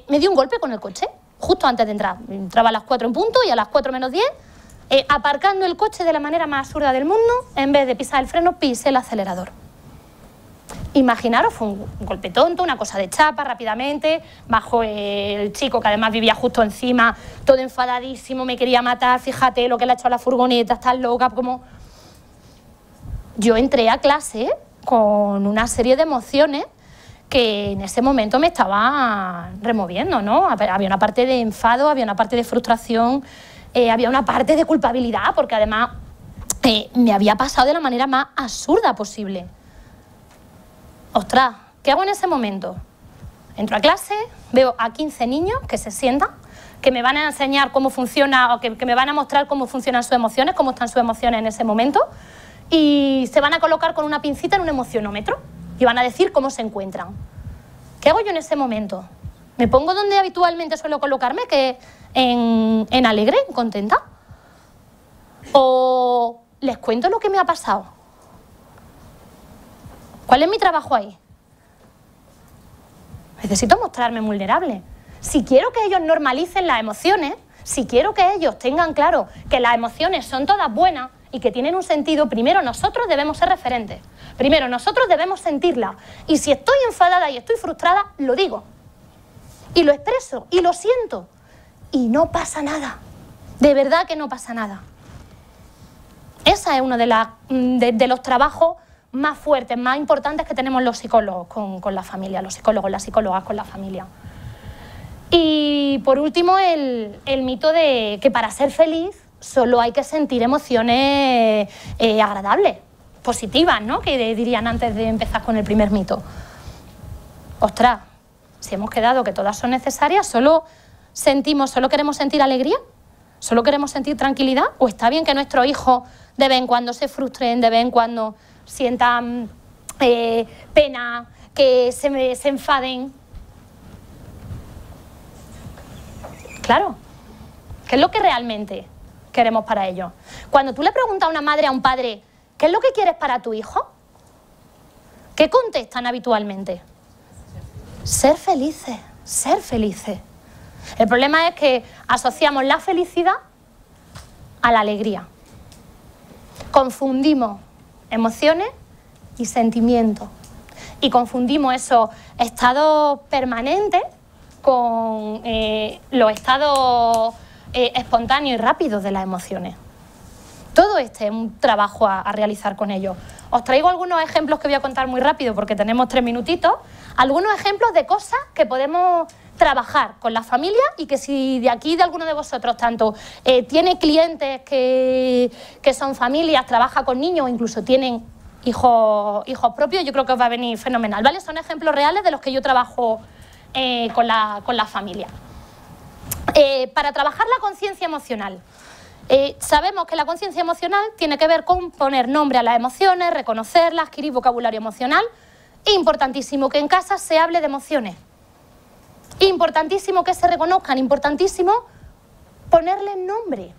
me di un golpe con el coche. Justo antes de entrar. Entraba a las 4 en punto y a las 4 menos 10, aparcando el coche de la manera más absurda del mundo, en vez de pisar el freno, pisé el acelerador. Imaginaros, fue un golpe tonto, una cosa de chapa, rápidamente, bajo el chico que además vivía justo encima, todo enfadadísimo, me quería matar, fíjate lo que le ha hecho a la furgoneta, estás loca, como... Yo entré a clase con una serie de emociones que en ese momento me estaba removiendo, ¿no? Había una parte de enfado, había una parte de frustración, había una parte de culpabilidad, porque además me había pasado de la manera más absurda posible. Ostras, ¿qué hago en ese momento? Entro a clase, veo a 15 niños que se sientan, que me van a enseñar cómo funciona, o que me van a mostrar cómo funcionan sus emociones, cómo están sus emociones en ese momento, y se van a colocar con una pincita en un emocionómetro y van a decir cómo se encuentran. ¿Qué hago yo en ese momento? ¿Me pongo donde habitualmente suelo colocarme, que en alegre, en contenta? ¿O les cuento lo que me ha pasado? ¿Cuál es mi trabajo ahí? Necesito mostrarme vulnerable. Si quiero que ellos normalicen las emociones, si quiero que ellos tengan claro que las emociones son todas buenas y que tienen un sentido, primero nosotros debemos ser referentes. Primero nosotros debemos sentirla. Y si estoy enfadada y estoy frustrada, lo digo. Y lo expreso y lo siento. Y no pasa nada. De verdad que no pasa nada. Ese es uno de los trabajos más fuertes, más importantes que tenemos los psicólogos con la familia, los psicólogos, las psicólogas con la familia. Y por último, el mito de que para ser feliz solo hay que sentir emociones agradables, positivas, ¿no? Que dirían antes de empezar con el primer mito. Ostras, si hemos quedado que todas son necesarias, solo queremos sentir alegría, solo queremos sentir tranquilidad, o está bien que nuestros hijos de vez en cuando se frustren, de vez en cuando sientan pena, que se enfaden. Claro, ¿qué es lo que realmente queremos para ellos? Cuando tú le preguntas a una madre, a un padre, ¿qué es lo que quieres para tu hijo? ¿Qué contestan habitualmente? Ser felices, ser felices. El problema es que asociamos la felicidad a la alegría. Confundimos emociones y sentimientos. Y confundimos esos estados permanentes con los estados espontáneos y rápidos de las emociones. Todo este es un trabajo a realizar con ellos. Os traigo algunos ejemplos que voy a contar muy rápido porque tenemos 3 minutitos. Algunos ejemplos de cosas que podemos trabajar con la familia y que si de aquí de alguno de vosotros tanto tiene clientes que son familias, trabaja con niños o incluso tienen hijos propios, yo creo que os va a venir fenomenal, ¿vale? Son ejemplos reales de los que yo trabajo con la familia. Para trabajar la conciencia emocional. Sabemos que la conciencia emocional tiene que ver con poner nombre a las emociones, reconocerlas, adquirir vocabulario emocional. Importantísimo que en casa se hable de emociones. Importantísimo que se reconozcan, importantísimo ponerle nombre.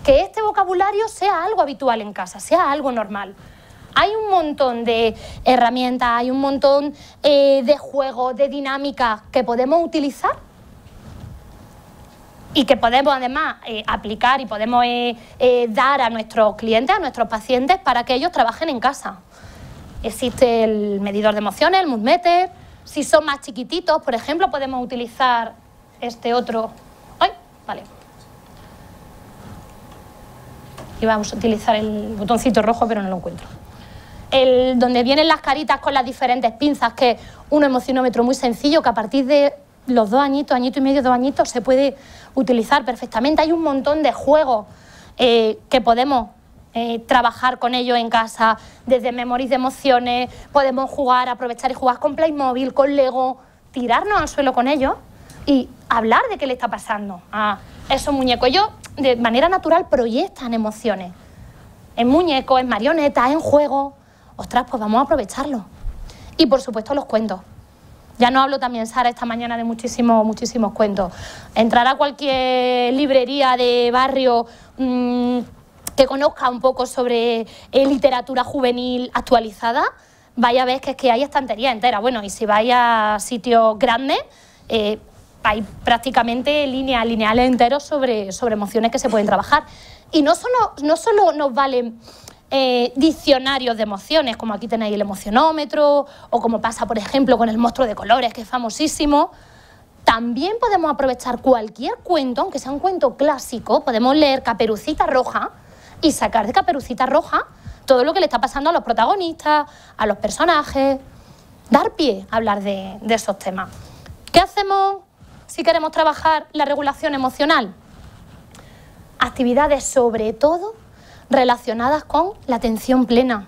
Que este vocabulario sea algo habitual en casa, sea algo normal. Hay un montón de herramientas, hay un montón de juegos, de dinámicas que podemos utilizar y que podemos además aplicar y podemos dar a nuestros clientes, a nuestros pacientes para que ellos trabajen en casa. Existe el medidor de emociones, el Mood Meter. Si son más chiquititos, por ejemplo, podemos utilizar este otro. ¡Ay! Vale. Y vamos a utilizar el botoncito rojo, pero no lo encuentro. Donde vienen las caritas con las diferentes pinzas, que es un emocionómetro muy sencillo que a partir de los 2 añitos, añito y medio, 2 añitos, se puede utilizar perfectamente. Hay un montón de juegos que podemos trabajar con ellos en casa, desde memories de emociones, podemos jugar, aprovechar y jugar con Playmobil, con Lego, tirarnos al suelo con ellos y hablar de qué le está pasando a esos muñecos. Ellos de manera natural proyectan emociones en muñecos, en marionetas, en juegos. Ostras, pues vamos a aprovecharlo. Y por supuesto los cuentos. Ya nos habló también Sara esta mañana de muchísimos cuentos. Entrar a cualquier librería de barrio que conozca un poco sobre literatura juvenil actualizada, vaya a ver que es que hay estanterías enteras. Bueno, y si vais a sitios grandes, hay prácticamente líneas lineales enteros sobre emociones que se pueden trabajar. Y no solo nos valen diccionarios de emociones, como aquí tenéis el emocionómetro, o como pasa, por ejemplo, con el monstruo de colores, que es famosísimo. También podemos aprovechar cualquier cuento, aunque sea un cuento clásico, podemos leer Caperucita Roja y sacar de Caperucita Roja todo lo que le está pasando a los protagonistas, a los personajes, dar pie a hablar de esos temas. ¿Qué hacemos si queremos trabajar la regulación emocional? Actividades sobre todo relacionadas con la atención plena,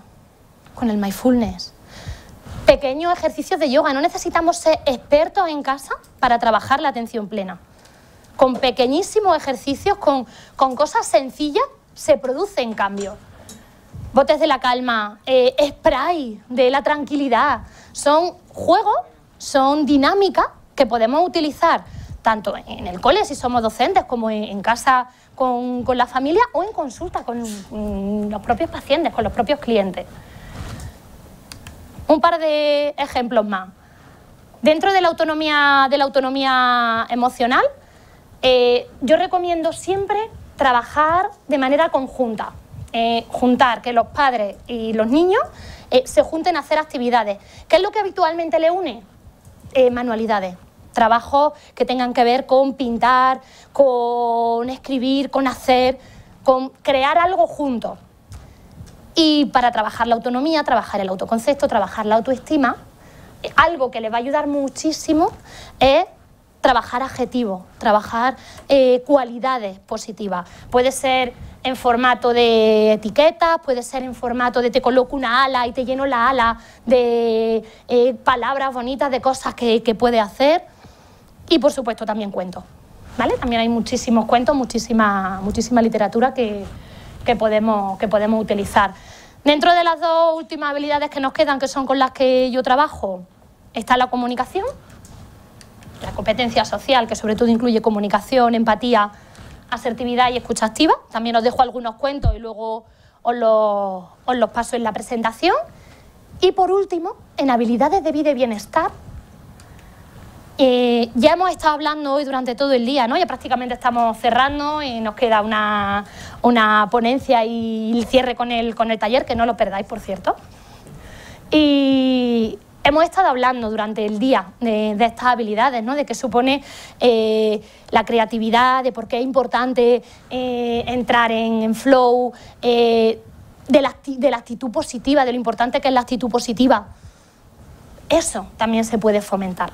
con el mindfulness. Pequeños ejercicios de yoga, no necesitamos ser expertos en casa para trabajar la atención plena. Con pequeñísimos ejercicios, con cosas sencillas, se producen cambios. Botes de la calma, spray de la tranquilidad, son juegos, son dinámicas que podemos utilizar tanto en el cole si somos docentes como en casa con la familia o en consulta con los propios pacientes, con los propios clientes. Un par de ejemplos más. Dentro de la autonomía emocional, yo recomiendo siempre trabajar de manera conjunta. Juntar que los padres y los niños se junten a hacer actividades. ¿Qué es lo que habitualmente le une? Manualidades. Trabajos que tengan que ver con pintar, con escribir, con hacer, con crear algo juntos. Y para trabajar la autonomía, trabajar el autoconcepto, trabajar la autoestima, algo que les va a ayudar muchísimo es trabajar adjetivos, trabajar cualidades positivas. Puede ser en formato de etiquetas, puede ser en formato de te coloco una ala y te lleno la ala de palabras bonitas, de cosas que puede hacer. Y por supuesto también cuentos, ¿vale? También hay muchísimos cuentos, muchísima literatura que podemos utilizar. Dentro de las 2 últimas habilidades que nos quedan, que son con las que yo trabajo, está la comunicación, la competencia social, que sobre todo incluye comunicación, empatía, asertividad y escucha activa. También os dejo algunos cuentos y luego os los paso en la presentación. Y por último, en habilidades de vida y bienestar, ya hemos estado hablando hoy durante todo el día, ¿no? Ya prácticamente estamos cerrando y nos queda una ponencia y el cierre con el taller, que no lo perdáis, por cierto. Y hemos estado hablando durante el día de estas habilidades, ¿no? De qué supone la creatividad, de por qué es importante entrar en flow, de la actitud positiva, de lo importante que es la actitud positiva. Eso también se puede fomentar.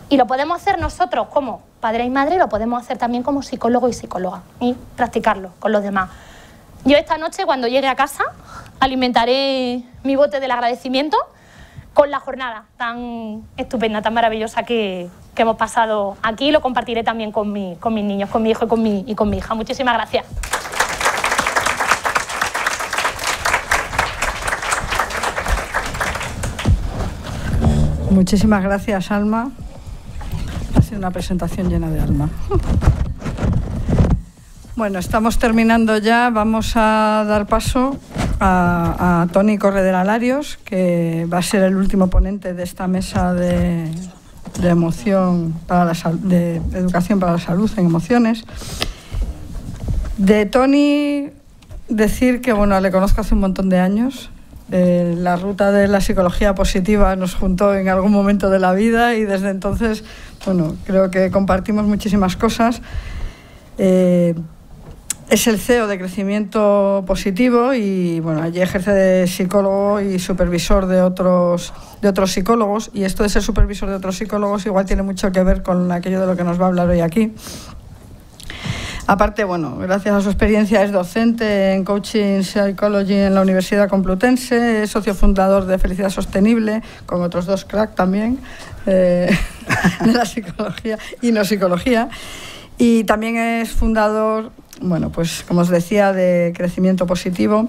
Y lo podemos hacer nosotros como padre y madre, lo podemos hacer también como psicólogo y psicóloga y practicarlo con los demás. Yo esta noche, cuando llegue a casa, alimentaré mi bote del agradecimiento con la jornada tan estupenda, tan maravillosa que hemos pasado aquí, y lo compartiré también con mis niños, con mi hijo y con mi hija. Muchísimas gracias. Muchísimas gracias, Alma. Ha sido una presentación llena de alma. Bueno, estamos terminando ya. Vamos a dar paso a Toni Corredera Larios, que va a ser el último ponente de esta mesa de emoción para de educación para la salud en emociones. De Toni, decir que bueno, le conozco hace un montón de años. La ruta de la psicología positiva nos juntó en algún momento de la vida y desde entonces, bueno, creo que compartimos muchísimas cosas. Es el CEO de Crecimiento Positivo y bueno, allí ejerce de psicólogo y supervisor de otros psicólogos, y esto de ser supervisor de otros psicólogos igual tiene mucho que ver con aquello de lo que nos va a hablar hoy aquí. Aparte, bueno, gracias a su experiencia es docente en Coaching Psychology en la Universidad Complutense, es socio fundador de Felicidad Sostenible, con otros dos crack también, de la psicología y no psicología. Y también es fundador, bueno, pues como os decía, de Crecimiento Positivo.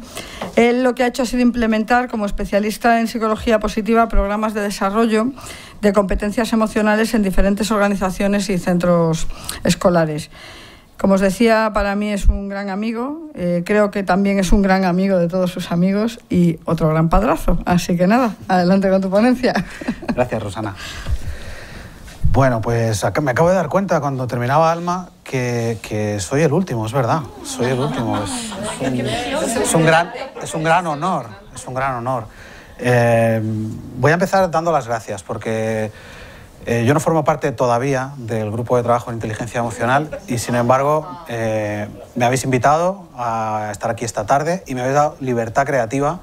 Él lo que ha hecho ha sido implementar como especialista en psicología positiva programas de desarrollo de competencias emocionales en diferentes organizaciones y centros escolares. Como os decía, para mí es un gran amigo, creo que también es un gran amigo de todos sus amigos y otro gran padrazo. Así que nada, adelante con tu ponencia. Gracias, Rosana. Bueno, pues me acabo de dar cuenta cuando terminaba Alma que soy el último, es verdad, soy el último. Es un gran honor, es un gran honor. Voy a empezar dando las gracias porque yo no formo parte todavía del grupo de trabajo en inteligencia emocional y sin embargo me habéis invitado a estar aquí esta tarde y me habéis dado libertad creativa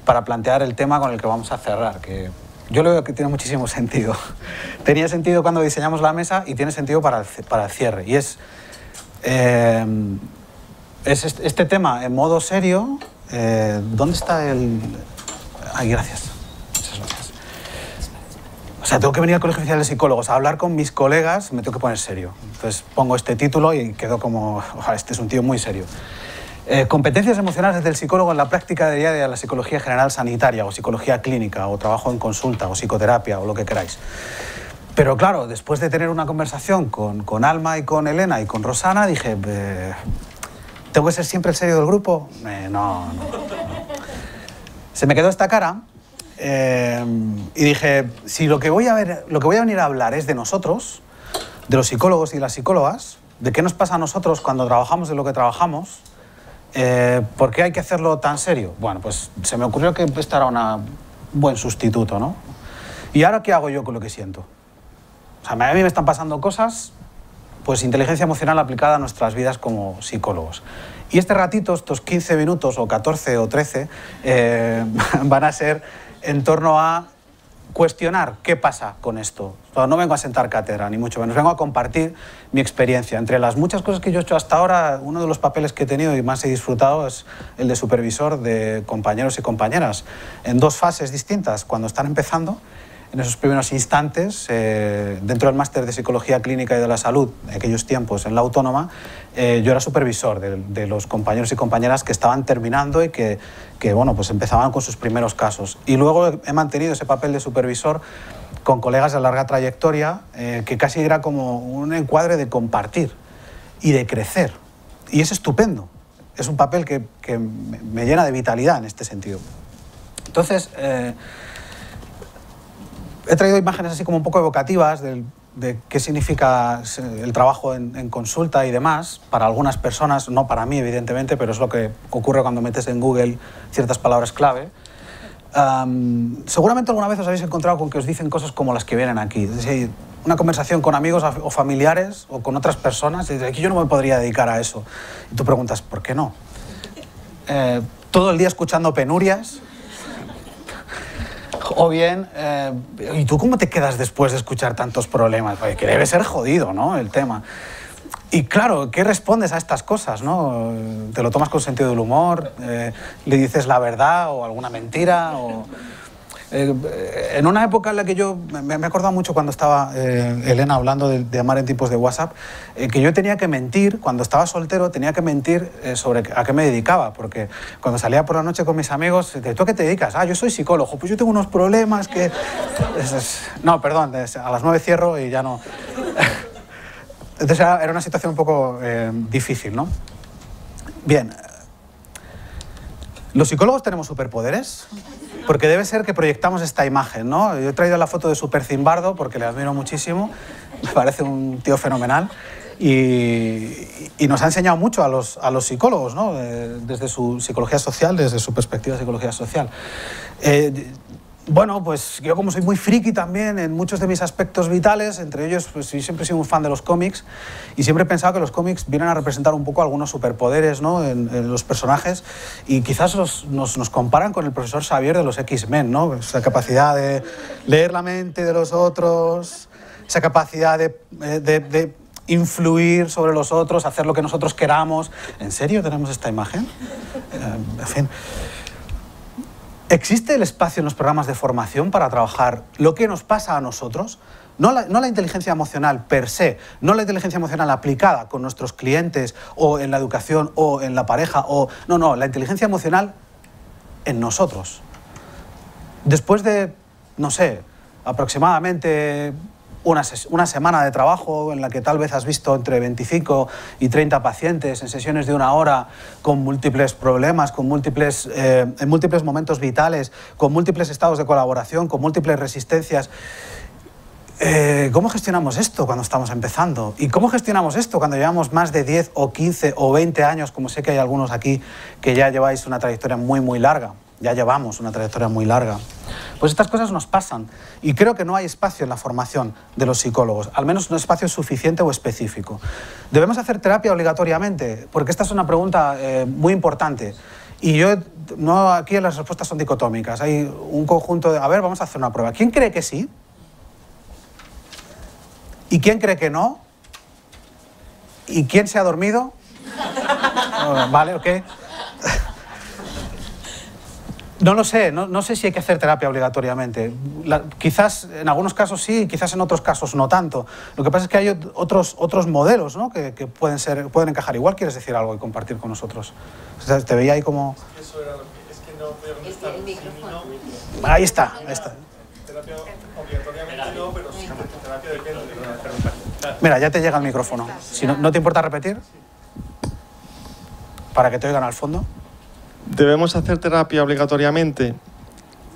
para plantear el tema con el que vamos a cerrar, que yo lo veo que tiene muchísimo sentido. Tenía sentido cuando diseñamos la mesa y tiene sentido para el cierre. Y es este tema en modo serio. ¿Dónde está el...? Ay, gracias. Muchas gracias. O sea, tengo que venir al Colegio Oficial de Psicólogos a hablar con mis colegas, me tengo que poner serio. Entonces pongo este título y quedo como... Ojalá, este es un tío muy serio. Competencias emocionales del psicólogo en la práctica diaria de la psicología general sanitaria o psicología clínica o trabajo en consulta o psicoterapia o lo que queráis. Pero claro, después de tener una conversación con Alma y con Elena y con Rosana, dije, ¿tengo que ser siempre el serio del grupo? No. Se me quedó esta cara y dije, si lo que voy a venir a hablar es de nosotros, de los psicólogos y las psicólogas, de qué nos pasa a nosotros cuando trabajamos de lo que trabajamos, ¿por qué hay que hacerlo tan serio? Bueno, pues se me ocurrió que este era un buen sustituto, ¿no? ¿Y ahora qué hago yo con lo que siento? O sea, a mí me están pasando cosas, pues inteligencia emocional aplicada a nuestras vidas como psicólogos. Y este ratito, estos 15 minutos o 14 o 13, van a ser en torno a cuestionar qué pasa con esto. O sea, no vengo a sentar cátedra, ni mucho menos. Vengo a compartir mi experiencia. Entre las muchas cosas que yo he hecho hasta ahora, uno de los papeles que he tenido y más he disfrutado es el de supervisor de compañeros y compañeras en dos fases distintas. Cuando están empezando, en esos primeros instantes, dentro del máster de Psicología Clínica y de la Salud, en aquellos tiempos en la Autónoma, yo era supervisor de los compañeros y compañeras que estaban terminando y que bueno, pues empezaban con sus primeros casos. Y luego he mantenido ese papel de supervisor con colegas de larga trayectoria, que casi era como un encuadre de compartir y de crecer. Y es estupendo. Es un papel que me llena de vitalidad en este sentido. Entonces, he traído imágenes así como un poco evocativas de qué significa el trabajo en consulta y demás, para algunas personas, no para mí evidentemente, pero es lo que ocurre cuando metes en Google ciertas palabras clave. Seguramente alguna vez os habéis encontrado con que os dicen cosas como las que vienen aquí. Es decir, una conversación con amigos o familiares o con otras personas, y dices, yo no me podría dedicar a eso. Y tú preguntas, ¿por qué no? Todo el día escuchando penurias. O bien, ¿y tú cómo te quedas después de escuchar tantos problemas? Oye, que debe ser jodido, ¿no?, el tema. Y claro, ¿qué respondes a estas cosas, no? ¿Te lo tomas con sentido del humor? ¿Le dices la verdad o alguna mentira? En una época en la que yo me he acordado mucho cuando estaba Elena hablando de amar en tiempos de WhatsApp, que yo tenía que mentir, cuando estaba soltero, tenía que mentir sobre a qué me dedicaba, porque cuando salía por la noche con mis amigos, ¿tú a qué te dedicas? Ah, yo soy psicólogo, pues yo tengo unos problemas que... No, perdón, a las 9 cierro y ya no... Entonces era una situación un poco difícil, ¿no? Bien, ¿los psicólogos tenemos superpoderes? Porque debe ser que proyectamos esta imagen, ¿no? Yo he traído la foto de Super Zimbardo porque le admiro muchísimo, me parece un tío fenomenal y nos ha enseñado mucho a los psicólogos, ¿no? Desde su psicología social, desde su perspectiva de psicología social. Bueno, pues yo como soy muy friki también en muchos de mis aspectos vitales, entre ellos pues yo siempre he sido un fan de los cómics y siempre he pensado que los cómics vienen a representar un poco algunos superpoderes, ¿no?, en los personajes, y quizás nos comparan con el profesor Xavier de los X-Men, ¿no? Esa capacidad de leer la mente de los otros, esa capacidad de influir sobre los otros, hacer lo que nosotros queramos. ¿En serio tenemos esta imagen? En fin... ¿Existe el espacio en los programas de formación para trabajar lo que nos pasa a nosotros? No la inteligencia emocional per se, no la inteligencia emocional aplicada con nuestros clientes o en la educación o en la pareja, no, la inteligencia emocional en nosotros. Después de, no sé, aproximadamente una semana de trabajo en la que tal vez has visto entre 25 y 30 pacientes en sesiones de 1 hora con múltiples problemas, en múltiples momentos vitales, con múltiples estados de colaboración, con múltiples resistencias. ¿Cómo gestionamos esto cuando estamos empezando? ¿Y cómo gestionamos esto cuando llevamos más de 10 o 15 o 20 años, como sé que hay algunos aquí que ya lleváis una trayectoria muy, muy larga? Ya llevamos una trayectoria muy larga. Pues estas cosas nos pasan y creo que no hay espacio en la formación de los psicólogos, al menos no espacio suficiente o específico. ¿Debemos hacer terapia obligatoriamente? Porque esta es una pregunta muy importante y aquí las respuestas son dicotómicas. Hay un conjunto de... A ver, vamos a hacer una prueba. ¿Quién cree que sí? ¿Y quién cree que no? ¿Y quién se ha dormido? Vale, ok. No lo sé, no sé si hay que hacer terapia obligatoriamente. Quizás en algunos casos sí, quizás en otros casos no tanto. Lo que pasa es que hay otros modelos, ¿no?, que pueden encajar. Igual quieres decir algo y compartir con nosotros. O sea, te veía ahí como... Eso era lo que... Es que no podía contestar. El micrófono. Ahí está. Terapia obligatoriamente no, pero sí, terapia depende de la pregunta. Mira, ya te llega el micrófono. Si no te importa repetir, para que te oigan al fondo. ¿Debemos hacer terapia obligatoriamente?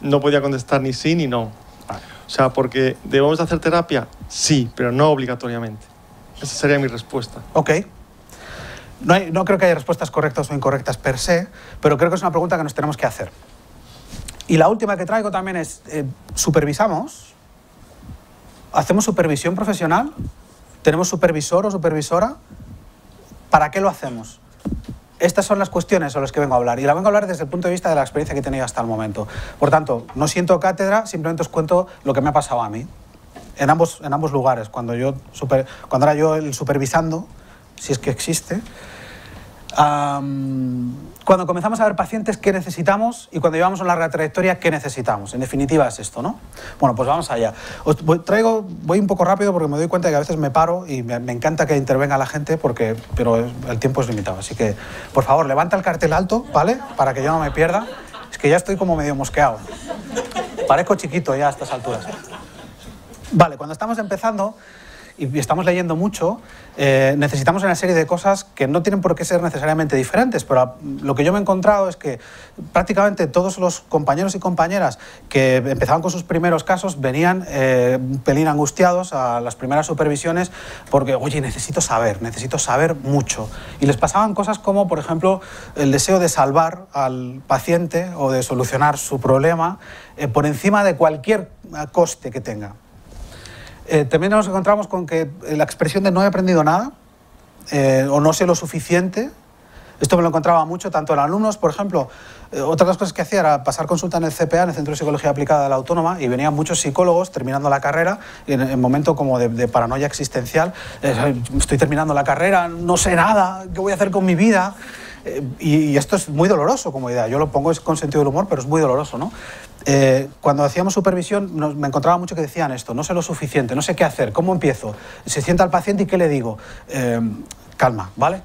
No podía contestar ni sí ni no. O sea, porque ¿debemos hacer terapia? Sí, pero no obligatoriamente. Esa sería mi respuesta. Ok. No creo que haya respuestas correctas o incorrectas per se, pero creo que es una pregunta que nos tenemos que hacer. Y la última que traigo también es, ¿supervisamos? ¿Hacemos supervisión profesional? ¿Tenemos supervisor o supervisora? ¿Para qué lo hacemos? Estas son las cuestiones sobre las que vengo a hablar, y la vengo a hablar desde el punto de vista de la experiencia que he tenido hasta el momento. Por tanto, no siento cátedra, simplemente os cuento lo que me ha pasado a mí. En ambos lugares, cuando era yo el supervisando, si es que existe, cuando comenzamos a ver pacientes qué necesitamos y cuando llevamos una larga trayectoria qué necesitamos. En definitiva es esto, ¿no? Bueno, pues vamos allá. Voy un poco rápido porque me doy cuenta de que a veces me paro y me encanta que intervenga la gente, pero el tiempo es limitado. Así que, por favor, levanta el cartel alto, ¿vale? Para que yo no me pierda. Es que ya estoy como medio mosqueado. Parezco chiquito ya a estas alturas. Vale, cuando estamos empezando... y estamos leyendo mucho, necesitamos una serie de cosas que no tienen por qué ser necesariamente diferentes, pero lo que yo me he encontrado es que prácticamente todos los compañeros y compañeras que empezaban con sus primeros casos venían un pelín angustiados a las primeras supervisiones porque, oye, necesito saber mucho. Y les pasaban cosas como, por ejemplo, el deseo de salvar al paciente o de solucionar su problema por encima de cualquier coste que tenga. También nos encontramos con que la expresión de no he aprendido nada o no sé lo suficiente, esto me lo encontraba mucho tanto en alumnos, por ejemplo, otra de las cosas que hacía era pasar consulta en el CPA, en el Centro de Psicología Aplicada de la Autónoma, y venían muchos psicólogos terminando la carrera en momento como de paranoia existencial, estoy terminando la carrera, no sé nada, ¿qué voy a hacer con mi vida? Y esto es muy doloroso como idea, yo lo pongo con sentido del humor, pero es muy doloroso, ¿no? Cuando hacíamos supervisión me encontraba mucho que decían esto, no sé lo suficiente, no sé qué hacer, ¿cómo empiezo? Se sienta el paciente y ¿qué le digo? Calma, ¿vale?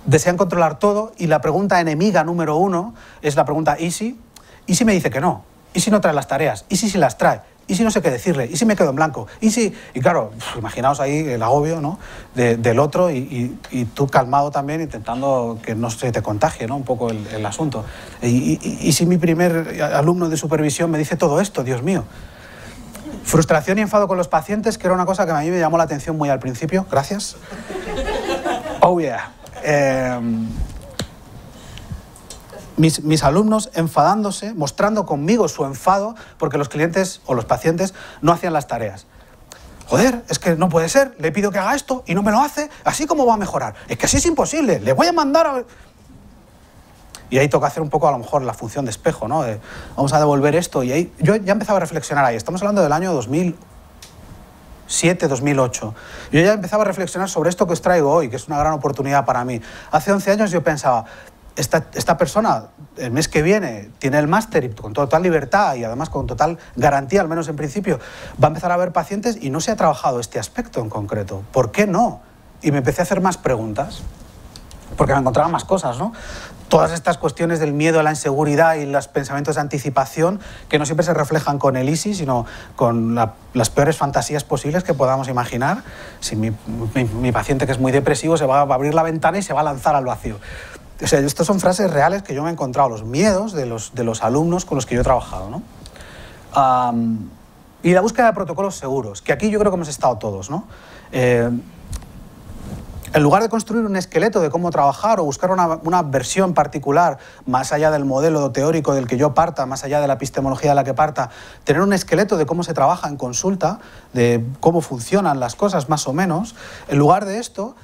Desean controlar todo y la pregunta enemiga número 1 es la pregunta ¿y si? ¿Y si me dice que no? ¿Y si no trae las tareas? ¿Y si las trae? ¿Y si no sé qué decirle? ¿Y si me quedo en blanco? ¿Y si...? Y claro, imaginaos ahí el agobio, ¿no? del otro y tú calmado también intentando que no se te contagie, ¿no? Un poco el asunto. ¿Y si mi primer alumno de supervisión me dice todo esto? Dios mío. Frustración y enfado con los pacientes, que era una cosa que a mí me llamó la atención muy al principio. Gracias. Oh yeah. Mis alumnos enfadándose, mostrando conmigo su enfado porque los clientes o los pacientes no hacían las tareas. Joder, es que no puede ser, le pido que haga esto y no me lo hace, ¿así cómo va a mejorar? Es que así es imposible, le voy a mandar a... Y ahí toca hacer un poco a lo mejor la función de espejo, ¿no? Vamos a devolver esto y ahí... Yo ya empezaba a reflexionar ahí, estamos hablando del año 2007, 2008. Yo ya empezaba a reflexionar sobre esto que os traigo hoy, que es una gran oportunidad para mí. Hace 11 años yo pensaba... Esta persona, el mes que viene, tiene el máster y con total libertad y además con total garantía, al menos en principio, va a empezar a ver pacientes y no se ha trabajado este aspecto en concreto. ¿Por qué no? Y me empecé a hacer más preguntas, porque me encontraba más cosas, ¿no? Todas estas cuestiones del miedo a la inseguridad y los pensamientos de anticipación que no siempre se reflejan con el ISI, sino con las peores fantasías posibles que podamos imaginar. Si mi paciente, que es muy depresivo, se va a abrir la ventana y se va a lanzar al vacío. O sea, estas son frases reales que yo me he encontrado, los miedos de los alumnos con los que yo he trabajado, ¿no? Y la búsqueda de protocolos seguros, que aquí yo creo que hemos estado todos, ¿no? En lugar de construir un esqueleto de cómo trabajar o buscar una versión particular más allá del modelo teórico del que yo parta, más allá de la epistemología de la que parta, tener un esqueleto de cómo se trabaja en consulta, de cómo funcionan las cosas más o menos, en lugar de esto...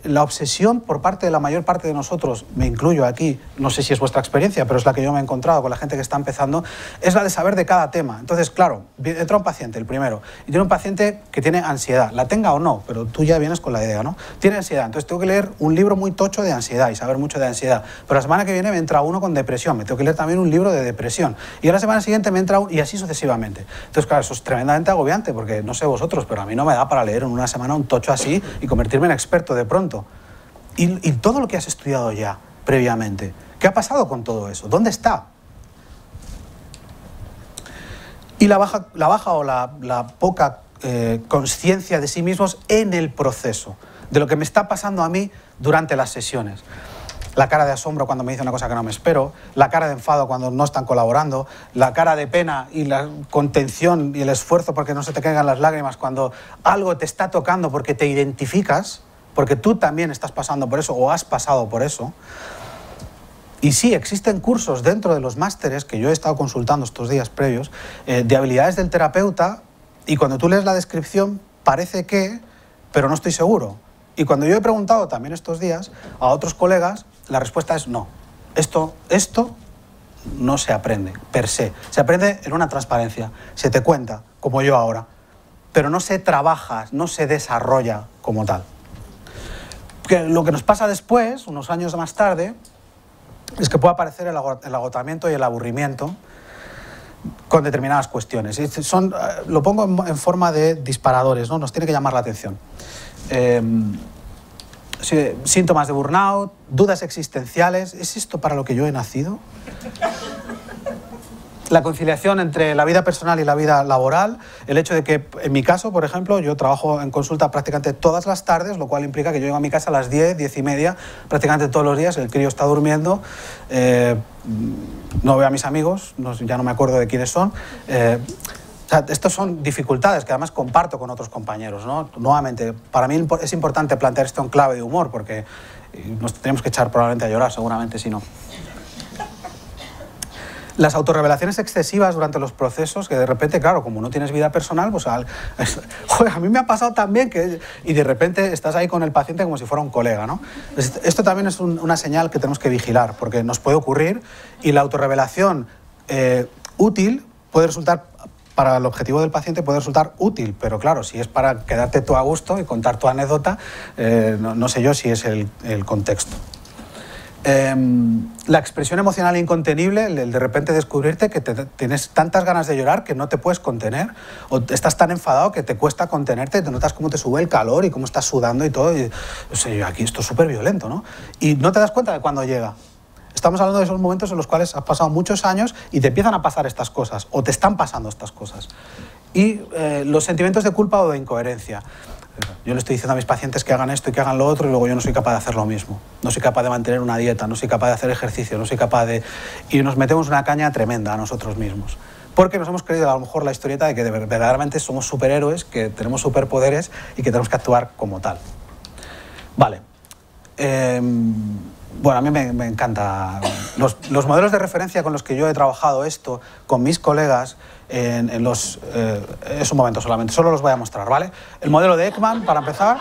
La obsesión por parte de la mayor parte de nosotros, me incluyo aquí, no sé si es vuestra experiencia, pero es la que yo me he encontrado con la gente que está empezando, es la de saber de cada tema. Entonces, claro, entra un paciente, el primero, y tiene un paciente que tiene ansiedad, la tenga o no, pero tú ya vienes con la idea, ¿no? Tiene ansiedad, entonces tengo que leer un libro muy tocho de ansiedad y saber mucho de ansiedad. Pero la semana que viene me entra uno con depresión, me tengo que leer también un libro de depresión. Y a la semana siguiente me entra uno, y así sucesivamente. Entonces, claro, eso es tremendamente agobiante, porque no sé vosotros, pero a mí no me da para leer en una semana un tocho así y convertirme en experto de pronto. Y todo lo que has estudiado ya previamente, ¿qué ha pasado con todo eso? ¿Dónde está? Y la baja o la poca conciencia de sí mismos en el proceso, de lo que me está pasando a mí durante las sesiones. La cara de asombro cuando me dice una cosa que no me espero, la cara de enfado cuando no están colaborando, la cara de pena y la contención y el esfuerzo porque no se te caigan las lágrimas cuando algo te está tocando porque te identificas, porque tú también estás pasando por eso o has pasado por eso. Y sí, existen cursos dentro de los másteres que yo he estado consultando estos días previos de habilidades del terapeuta y cuando tú lees la descripción parece que, pero no estoy seguro. Y cuando yo he preguntado también estos días a otros colegas, la respuesta es no. Esto no se aprende per se. Se aprende en una transparencia, se te cuenta, como yo ahora, pero no se trabaja, no se desarrolla como tal. Que lo que nos pasa después, unos años más tarde, es que puede aparecer el agotamiento y el aburrimiento con determinadas cuestiones. Lo pongo en forma de disparadores, ¿no? Nos tiene que llamar la atención. Síntomas de burnout, dudas existenciales. ¿Es esto para lo que yo he nacido? La conciliación entre la vida personal y la vida laboral, el hecho de que, en mi caso, por ejemplo, yo trabajo en consulta prácticamente todas las tardes, lo cual implica que yo llego a mi casa a las 10, 10 y media, prácticamente todos los días, el crío está durmiendo, no veo a mis amigos, ya no me acuerdo de quiénes son. O sea, estas son dificultades que además comparto con otros compañeros, ¿no? Nuevamente, para mí es importante plantear esto en clave de humor, porque nos tenemos que echar probablemente a llorar, seguramente, si no. Las autorrevelaciones excesivas durante los procesos, que de repente, claro, como no tienes vida personal, pues joder, a mí me ha pasado también que... Y de repente estás ahí con el paciente como si fuera un colega, ¿no? Esto también es una señal que tenemos que vigilar, porque nos puede ocurrir, y la autorrevelación útil puede resultar, para el objetivo del paciente puede resultar útil, pero claro, si es para quedarte tú a gusto y contar tu anécdota, no sé yo si es el contexto. La expresión emocional incontenible, el de repente descubrirte que tienes tantas ganas de llorar que no te puedes contener, o estás tan enfadado que te cuesta contenerte, te notas cómo te sube el calor y cómo estás sudando y todo, y, o sea, aquí esto es súper violento, ¿no? Y no te das cuenta de cuándo llega. Estamos hablando de esos momentos en los cuales has pasado muchos años y te empiezan a pasar estas cosas, o te están pasando estas cosas. Y los sentimientos de culpa o de incoherencia. Yo le estoy diciendo a mis pacientes que hagan esto y que hagan lo otro y luego yo no soy capaz de hacer lo mismo. No soy capaz de mantener una dieta, no soy capaz de hacer ejercicio, no soy capaz de... Y nos metemos una caña tremenda a nosotros mismos. Porque nos hemos creído a lo mejor la historieta de que verdaderamente somos superhéroes, que tenemos superpoderes y que tenemos que actuar como tal. Vale. Bueno, a mí me encanta. Los modelos de referencia con los que yo he trabajado esto, con mis colegas, es un momento solamente, solo los voy a mostrar, ¿vale? El modelo de Ekman, para empezar.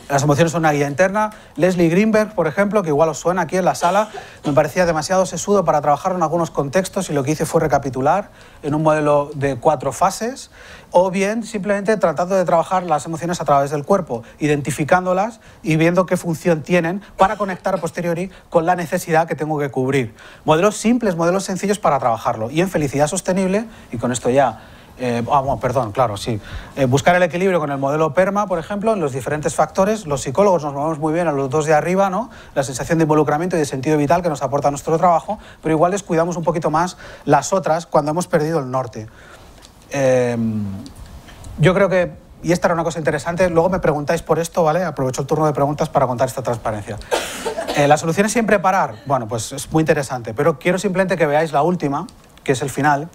Las emociones son una guía interna. Leslie Greenberg, por ejemplo, que igual os suena aquí en la sala, me parecía demasiado sesudo para trabajar en algunos contextos y lo que hice fue recapitular en un modelo de 4 fases, o bien simplemente tratando de trabajar las emociones a través del cuerpo, identificándolas y viendo qué función tienen para conectar a posteriori con la necesidad que tengo que cubrir. Modelos simples, modelos sencillos para trabajarlo. Y en felicidad sostenible, y con esto ya... bueno, perdón, claro, sí. Buscar el equilibrio con el modelo PERMA, por ejemplo, en los diferentes factores. Los psicólogos nos movemos muy bien a los dos de arriba, ¿no? La sensación de involucramiento y de sentido vital que nos aporta nuestro trabajo, pero igual descuidamos un poquito más las otras cuando hemos perdido el norte. Yo creo que, y esta era una cosa interesante, luego me preguntáis por esto, ¿vale? Aprovecho el turno de preguntas para contar esta transparencia. ¿La solución es siempre parar? Bueno, pues es muy interesante, pero quiero simplemente que veáis la última, que es el final,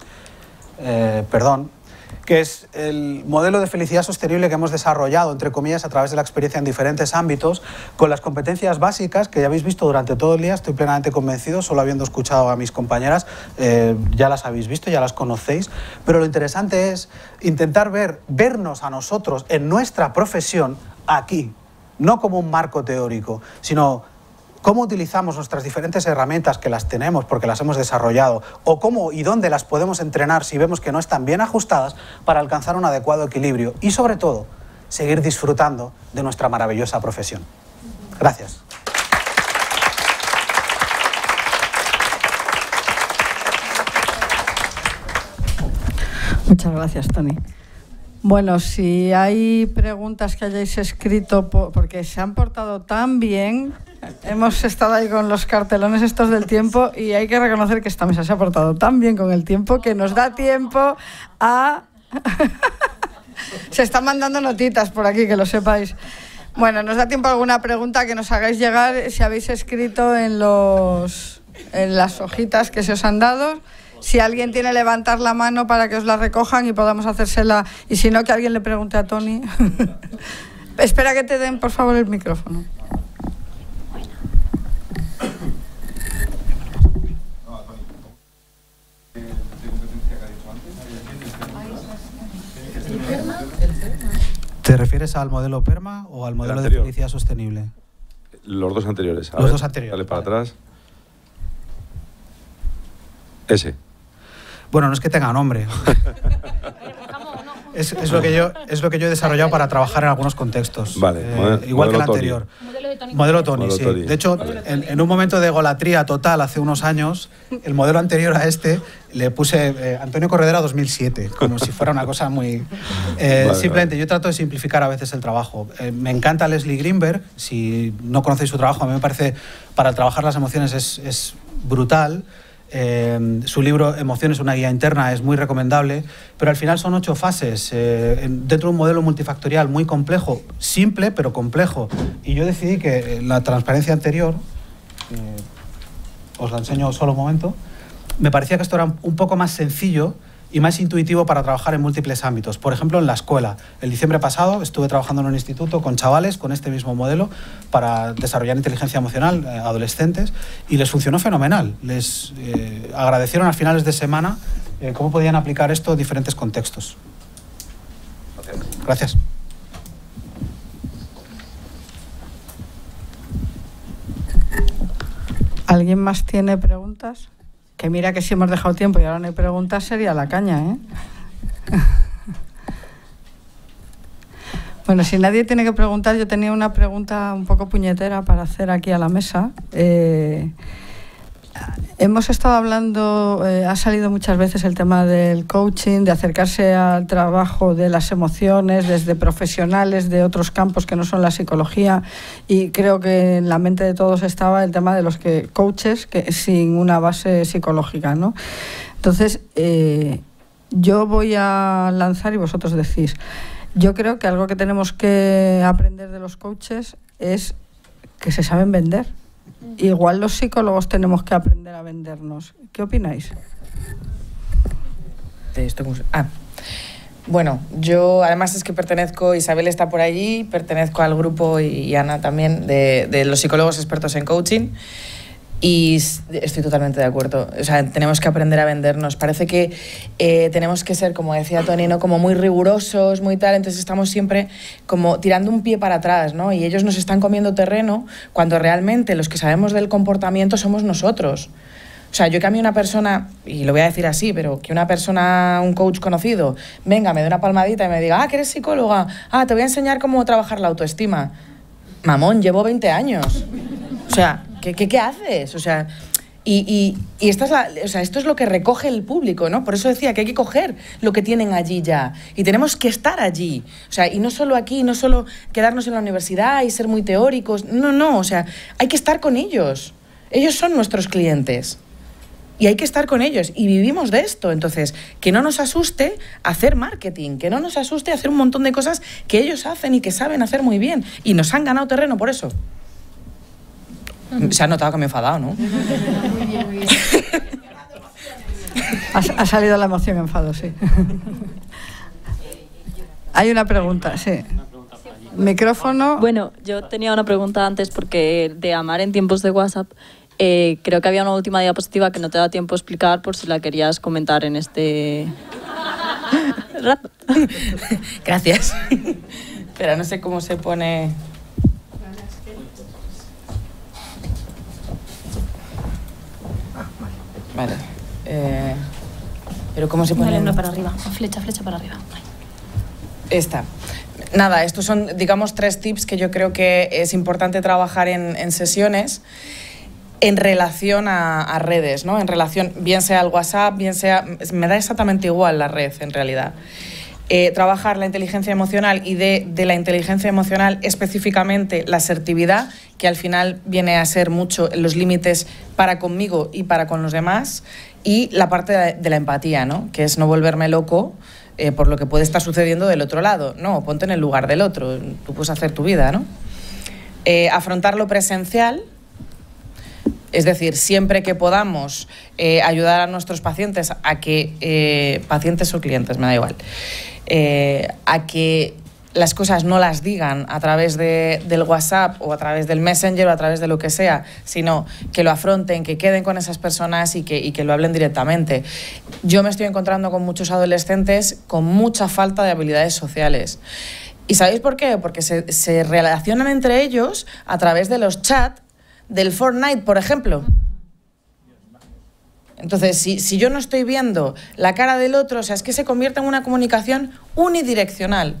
que es el modelo de felicidad sostenible que hemos desarrollado, entre comillas, a través de la experiencia en diferentes ámbitos, con las competencias básicas que ya habéis visto durante todo el día. Estoy plenamente convencido, solo habiendo escuchado a mis compañeras, ya las habéis visto, ya las conocéis, pero lo interesante es intentar vernos a nosotros en nuestra profesión aquí, no como un marco teórico, sino cómo utilizamos nuestras diferentes herramientas, que las tenemos porque las hemos desarrollado, o cómo y dónde las podemos entrenar si vemos que no están bien ajustadas para alcanzar un adecuado equilibrio y, sobre todo, seguir disfrutando de nuestra maravillosa profesión. Gracias. Muchas gracias, Toni. Bueno, si hay preguntas que hayáis escrito, porque se han portado tan bien, hemos estado ahí con los cartelones estos del tiempo y hay que reconocer que esta mesa se ha portado tan bien con el tiempo que nos da tiempo a... Se están mandando notitas por aquí, que lo sepáis. Bueno, nos da tiempo a alguna pregunta que nos hagáis llegar si habéis escrito en las hojitas que se os han dado. Si alguien tiene, levantar la mano para que os la recojan y podamos hacérsela. Y si no, que alguien le pregunte a Toni. Espera que te den, por favor, el micrófono. ¿Te refieres al modelo PERMA o al modelo de felicidad sostenible? Los dos anteriores. Los dos anteriores. Dale para atrás. Ese. Bueno, no es que tenga nombre. es lo que yo he desarrollado para trabajar en algunos contextos. Vale. Igual que el anterior. Modelo Toni, sí. De hecho, vale. en un momento de egolatría total hace unos años, el modelo anterior a este le puse Antonio Corredera 2007, como si fuera una cosa muy... simplemente, yo trato de simplificar a veces el trabajo. Me encanta Leslie Greenberg. Si no conocéis su trabajo, a mí me parece, para trabajar las emociones es brutal. Su libro Emociones, una guía interna, es muy recomendable, pero al final son 8 fases dentro de un modelo multifactorial muy complejo, simple pero complejo. Y yo decidí que la transparencia anterior, os la enseño solo un momento, me parecía que esto era un poco más sencillo y más intuitivo para trabajar en múltiples ámbitos. Por ejemplo, en la escuela. El diciembre pasado estuve trabajando en un instituto con chavales con este mismo modelo para desarrollar inteligencia emocional a adolescentes y les funcionó fenomenal. Les agradecieron a finales de semana cómo podían aplicar esto en diferentes contextos. Gracias. ¿Alguien más tiene preguntas? Que mira que si hemos dejado tiempo y ahora no hay preguntas, sería la caña, ¿eh? Bueno, si nadie tiene que preguntar, yo tenía una pregunta un poco puñetera para hacer aquí a la mesa. Hemos estado hablando, ha salido muchas veces el tema del coaching, de acercarse al trabajo de las emociones desde profesionales de otros campos que no son la psicología, y creo que en la mente de todos estaba el tema de los coaches que sin una base psicológica, ¿no? Entonces, yo voy a lanzar y vosotros decís. Yo creo que algo que tenemos que aprender de los coaches es que se saben vender. Igual los psicólogos tenemos que aprender a vendernos. ¿Qué opináis? Bueno, yo además es que pertenezco, Isabel está por allí, pertenezco al grupo y Ana también de los psicólogos expertos en coaching, y estoy totalmente de acuerdo. O sea, tenemos que aprender a vendernos. Parece que tenemos que ser, como decía Tony, ¿no? Como muy rigurosos, muy tal, entonces estamos siempre como tirando un pie para atrás, ¿no? Y ellos nos están comiendo terreno cuando realmente los que sabemos del comportamiento somos nosotros. O sea, yo que a mí una persona, y lo voy a decir así, pero que una persona, un coach conocido, venga, me dé una palmadita y me diga, que eres psicóloga, te voy a enseñar cómo trabajar la autoestima. Mamón, llevo 20 años. O sea, ¿qué haces? O sea, y esta es o sea, esto es lo que recoge el público, ¿no? Por eso decía que hay que coger lo que tienen allí ya. Y tenemos que estar allí. O sea, y no solo aquí, no solo quedarnos en la universidad y ser muy teóricos. No, o sea, hay que estar con ellos. Ellos son nuestros clientes. Y hay que estar con ellos. Y vivimos de esto. Entonces, que no nos asuste hacer marketing, que no nos asuste hacer un montón de cosas que ellos hacen y que saben hacer muy bien. Y nos han ganado terreno por eso. Se ha notado que me he enfadado, ¿no? Muy bien. Ha salido la emoción, enfado, sí. Hay una pregunta, sí. Micrófono. Bueno, yo tenía una pregunta antes porque de amar en tiempos de WhatsApp, creo que había una última diapositiva que no te da tiempo a explicar por si la querías comentar en este rato. Gracias. Pero no sé cómo se pone... Vale. Pero ¿cómo se pone? Vale, no, para arriba. Flecha para arriba. Esta. Nada, estos son, digamos, 3 tips que yo creo que es importante trabajar en sesiones en relación a redes, ¿no? En relación, bien sea al WhatsApp, bien sea... Me da exactamente igual la red, en realidad. Trabajar la inteligencia emocional y de la inteligencia emocional específicamente la asertividad, que al final viene a ser mucho los límites para conmigo y para con los demás, y la parte de la empatía, ¿no? Que es no volverme loco por lo que puede estar sucediendo del otro lado. No, ponte en el lugar del otro, tú puedes hacer tu vida, ¿no? Afrontar lo presencial, es decir, siempre que podamos ayudar a nuestros pacientes a que, pacientes o clientes, me da igual, a que las cosas no las digan a través del WhatsApp o a través del Messenger o a través de lo que sea, sino que lo afronten, que queden con esas personas y que lo hablen directamente. Yo me estoy encontrando con muchos adolescentes con mucha falta de habilidades sociales. ¿Y sabéis por qué? Porque se relacionan entre ellos a través de los chats del Fortnite, por ejemplo. Entonces, si yo no estoy viendo la cara del otro, o sea, es que se convierte en una comunicación unidireccional.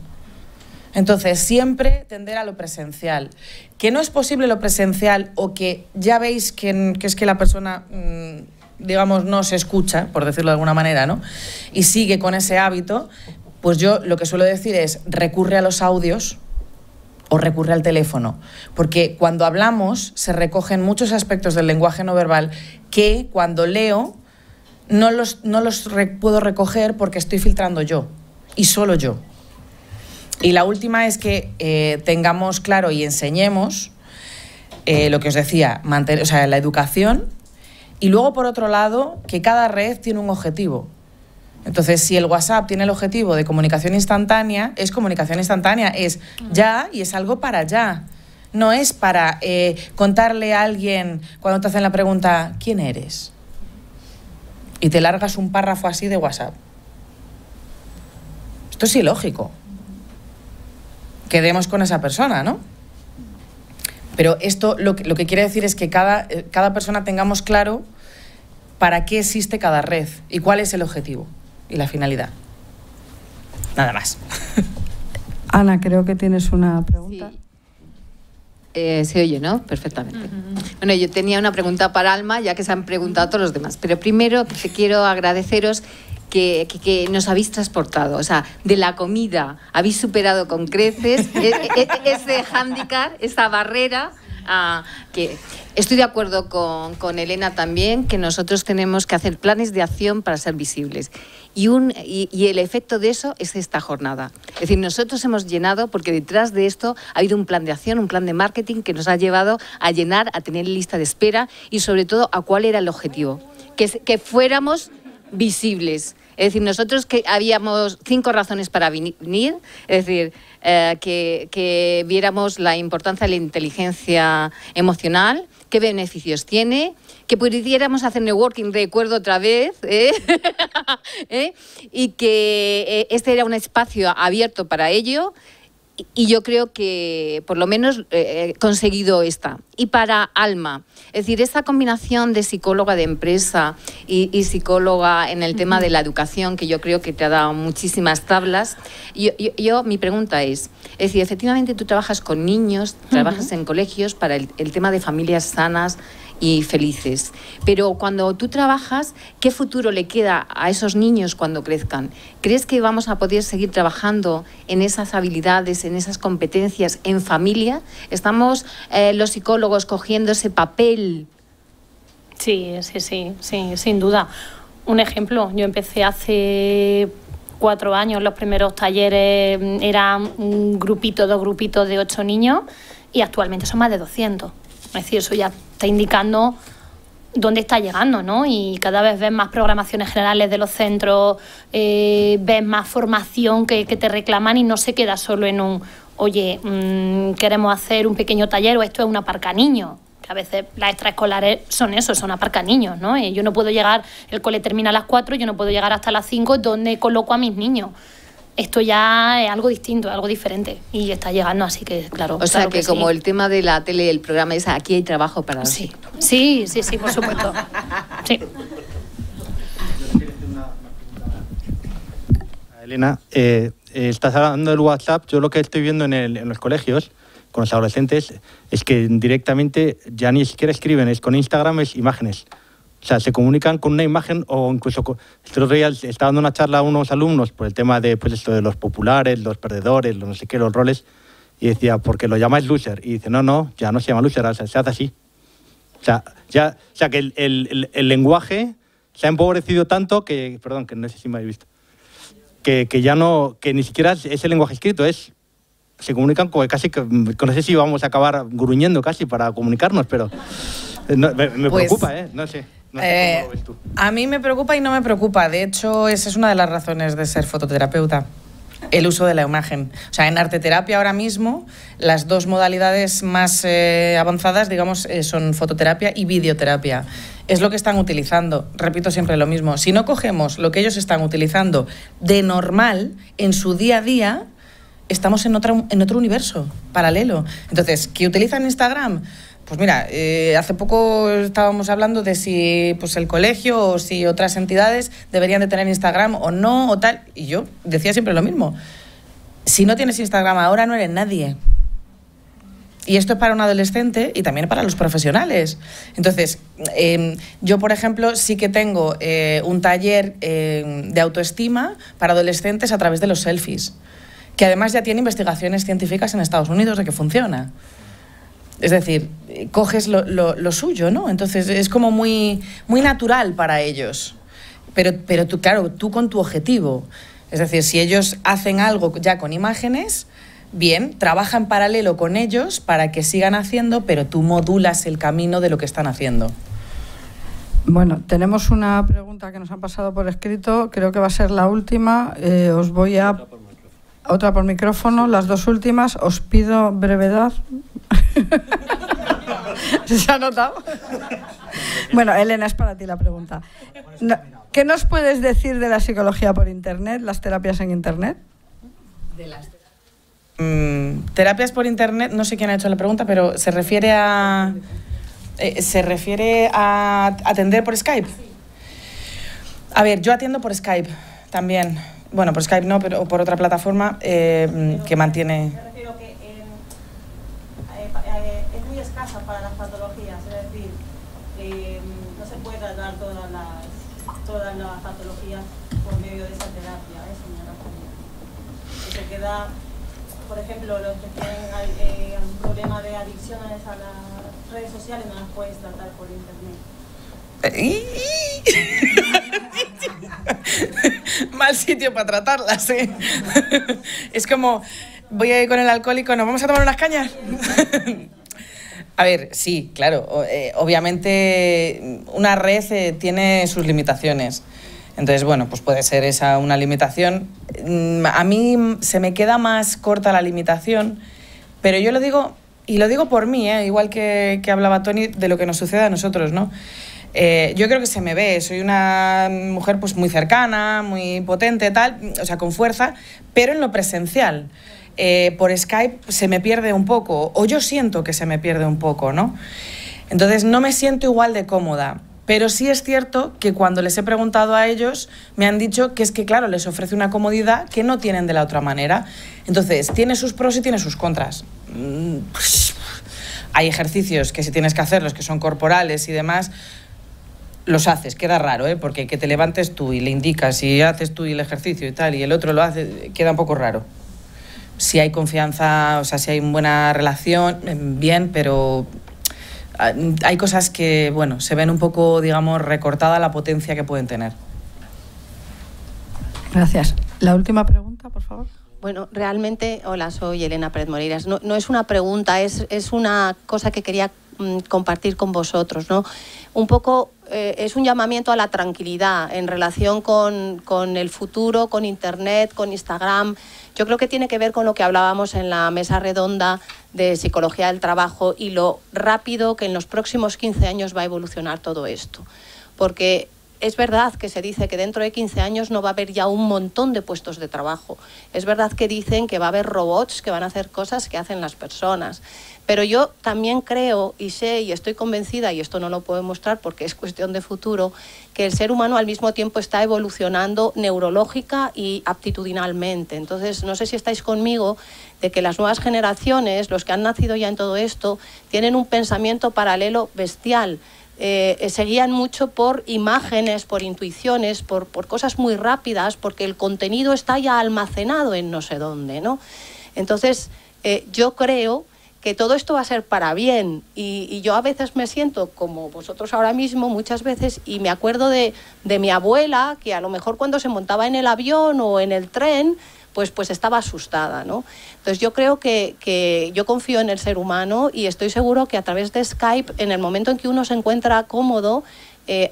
Entonces, siempre tender a lo presencial. Que no es posible lo presencial o que ya veis que es que la persona, digamos, no se escucha, por decirlo de alguna manera, ¿no? Y sigue con ese hábito, pues yo lo que suelo decir es recurre a los audios, o recurre al teléfono, porque cuando hablamos se recogen muchos aspectos del lenguaje no verbal que cuando leo no los puedo recoger porque estoy filtrando yo, y solo yo. Y la última es que tengamos claro y enseñemos lo que os decía, la educación, y luego, por otro lado, que cada red tiene un objetivo. Entonces, si el WhatsApp tiene el objetivo de comunicación instantánea, es ya y es algo para ya. No es para contarle a alguien cuando te hacen la pregunta, ¿quién eres? Y te largas un párrafo así de WhatsApp. Esto es ilógico. Quedemos con esa persona, ¿no? Pero esto lo que quiere decir es que cada persona tengamos claro para qué existe cada red y cuál es el objetivo y la finalidad. Nada más. Ana, creo que tienes una pregunta. Sí. Se oye, ¿no? Perfectamente. Bueno, yo tenía una pregunta para Alma, ya que se han preguntado todos los demás. Pero primero te quiero agradeceros que nos habéis transportado. O sea, de la comida habéis superado con creces ese hándicap, esa barrera. Que estoy de acuerdo con Elena también, que nosotros tenemos que hacer planes de acción para ser visibles. Y el efecto de eso es esta jornada. Es decir, nosotros hemos llenado, porque detrás de esto ha habido un plan de acción, un plan de marketing que nos ha llevado a llenar, a tener lista de espera y sobre todo a cuál era el objetivo. Que fuéramos visibles. Es decir, nosotros que habíamos 5 razones para venir, es decir, que viéramos la importancia de la inteligencia emocional, qué beneficios tiene, que pudiéramos hacer networking, recuerdo otra vez, y que este era un espacio abierto para ello. Y yo creo que por lo menos he conseguido esta. Y para Alma, es decir, esta combinación de psicóloga de empresa y psicóloga en el tema de la educación, que yo creo que te ha dado muchísimas tablas, mi pregunta es decir, efectivamente tú trabajas con niños, trabajas en colegios para el tema de familias sanas y felices. Pero cuando tú trabajas, ¿qué futuro le queda a esos niños cuando crezcan? ¿Crees que vamos a poder seguir trabajando en esas habilidades, en esas competencias en familia? ¿Estamos los psicólogos cogiendo ese papel? Sí, sin duda. Un ejemplo, yo empecé hace 4 años, los primeros talleres eran un grupito, 2 grupitos de 8 niños y actualmente son más de 200. Es decir, eso ya está indicando dónde está llegando, ¿no? Y cada vez ves más programaciones generales de los centros, ves más formación que te reclaman y no se queda solo en un, oye, queremos hacer un pequeño taller o esto es una parca niños. Que a veces las extraescolares son eso, son aparca niños, ¿no? Yo no puedo llegar, el cole termina a las 4, yo no puedo llegar hasta las 5, donde coloco a mis niños. Esto ya es algo distinto, algo diferente y está llegando, así que claro. O sea, claro que como sí. El tema de la tele, el programa es aquí hay trabajo para los sí. Sí, por supuesto. Sí. Elena, estás hablando del WhatsApp. Yo lo que estoy viendo en los colegios con los adolescentes es que directamente ya ni siquiera escriben, es con Instagram, es imágenes. O sea, se comunican con una imagen o incluso... Este otro día estaba dando una charla a unos alumnos por el tema de, pues, esto de los populares, los perdedores, los no sé qué, los roles, y decía, porque lo llamáis loser. Y dice, no, ya no se llama loser, o sea, se hace así. O sea, que el lenguaje se ha empobrecido tanto que... Perdón, que no sé si me habéis visto. Que ya no... Que ni siquiera es el lenguaje escrito, se comunican casi... No sé si vamos a acabar gruñendo casi para comunicarnos, pero... me preocupa, no sé. No sé cómo lo ves tú. A mí me preocupa y no me preocupa. De hecho, esa es una de las razones de ser fototerapeuta. El uso de la imagen. O sea, en arteterapia ahora mismo, las 2 modalidades más avanzadas, digamos, son fototerapia y videoterapia. Es lo que están utilizando. Repito siempre lo mismo. Si no cogemos lo que ellos están utilizando de normal en su día a día, estamos en otro universo paralelo. Entonces, ¿qué utilizan Instagram? Pues mira, hace poco estábamos hablando de si pues el colegio o si otras entidades deberían de tener Instagram o no o tal. Y yo decía siempre lo mismo. Si no tienes Instagram ahora no eres nadie. Y esto es para un adolescente y también para los profesionales. Entonces, yo, por ejemplo, sí que tengo un taller de autoestima para adolescentes a través de los selfies. que además ya tiene investigaciones científicas en Estados Unidos de que funciona. Es decir, coges lo suyo, ¿no? Entonces es como muy, muy natural para ellos. Pero tú, claro, tú con tu objetivo. Es decir, si ellos hacen algo ya con imágenes, bien, trabaja en paralelo con ellos para que sigan haciendo, pero tú modulas el camino de lo que están haciendo. Bueno, tenemos una pregunta que nos han pasado por escrito, creo que va a ser la última. Os voy a... Otra por micrófono, las dos últimas. Os pido brevedad. ¿Se ha notado? Bueno, Elena, es para ti la pregunta. ¿Qué nos puedes decir de la psicología por Internet, las terapias en Internet? Terapias por Internet, no sé quién ha hecho la pregunta, pero se refiere a atender por Skype. A ver, yo atiendo por Skype también. Bueno, por Skype no, pero por otra plataforma que mantiene... Me refiero que es muy escasa para las patologías, es decir, no se puede tratar todas las patologías por medio de esa terapia, eso me refiero. Se queda, por ejemplo, los que tienen un problema de adicciones a las redes sociales no las puedes tratar por internet. Mal sitio para tratarlas, ¿eh? Es como, voy a ir con el alcohólico, ¿nos vamos a tomar unas cañas? A ver, sí, claro, obviamente una red tiene sus limitaciones. Entonces, bueno, pues puede ser esa una limitación. A mí se me queda más corta la limitación, pero yo lo digo, y lo digo por mí, igual que hablaba Tony, de lo que nos sucede a nosotros, ¿no? Yo creo que se me ve, soy una mujer pues muy cercana, muy potente, tal, o sea, con fuerza, pero en lo presencial. Por Skype se me pierde un poco, o yo siento que se me pierde un poco, ¿no? Entonces no me siento igual de cómoda, pero sí es cierto que cuando les he preguntado a ellos me han dicho que es que, claro, les ofrece una comodidad que no tienen de la otra manera. Entonces, tiene sus pros y tiene sus contras. Hay ejercicios que si tienes que hacerlos, que son corporales y demás, los haces, queda raro, porque que te levantes tú y le indicas y haces tú el ejercicio y tal, y el otro lo hace, queda un poco raro. Si hay confianza, o sea, si hay una buena relación, bien, pero hay cosas que, bueno, se ven un poco, digamos, recortada la potencia que pueden tener. Gracias. La última pregunta, por favor. Bueno, realmente, hola, soy Elena Pérez Moreiras. No es una pregunta, es una cosa que quería compartir con vosotros, ¿no? Un poco es un llamamiento a la tranquilidad en relación con el futuro, con Internet, con Instagram. Yo creo que tiene que ver con lo que hablábamos en la mesa redonda de psicología del trabajo y lo rápido que en los próximos 15 años va a evolucionar todo esto. Porque es verdad que se dice que dentro de 15 años no va a haber ya un montón de puestos de trabajo. Es verdad que dicen que va a haber robots que van a hacer cosas que hacen las personas. Pero yo también creo y sé y estoy convencida, y esto no lo puedo mostrar porque es cuestión de futuro, que el ser humano al mismo tiempo está evolucionando neurológica y aptitudinalmente. Entonces, no sé si estáis conmigo de que las nuevas generaciones, los que han nacido ya en todo esto, tienen un pensamiento paralelo bestial. Se guían mucho por imágenes, por intuiciones, por cosas muy rápidas, porque el contenido está ya almacenado en no sé dónde, ¿no? Entonces, yo creo que todo esto va a ser para bien y yo a veces me siento como vosotros ahora mismo muchas veces y me acuerdo de mi abuela que a lo mejor cuando se montaba en el avión o en el tren pues estaba asustada, ¿no? Entonces yo creo que yo confío en el ser humano y estoy seguro que a través de Skype, en el momento en que uno se encuentra cómodo,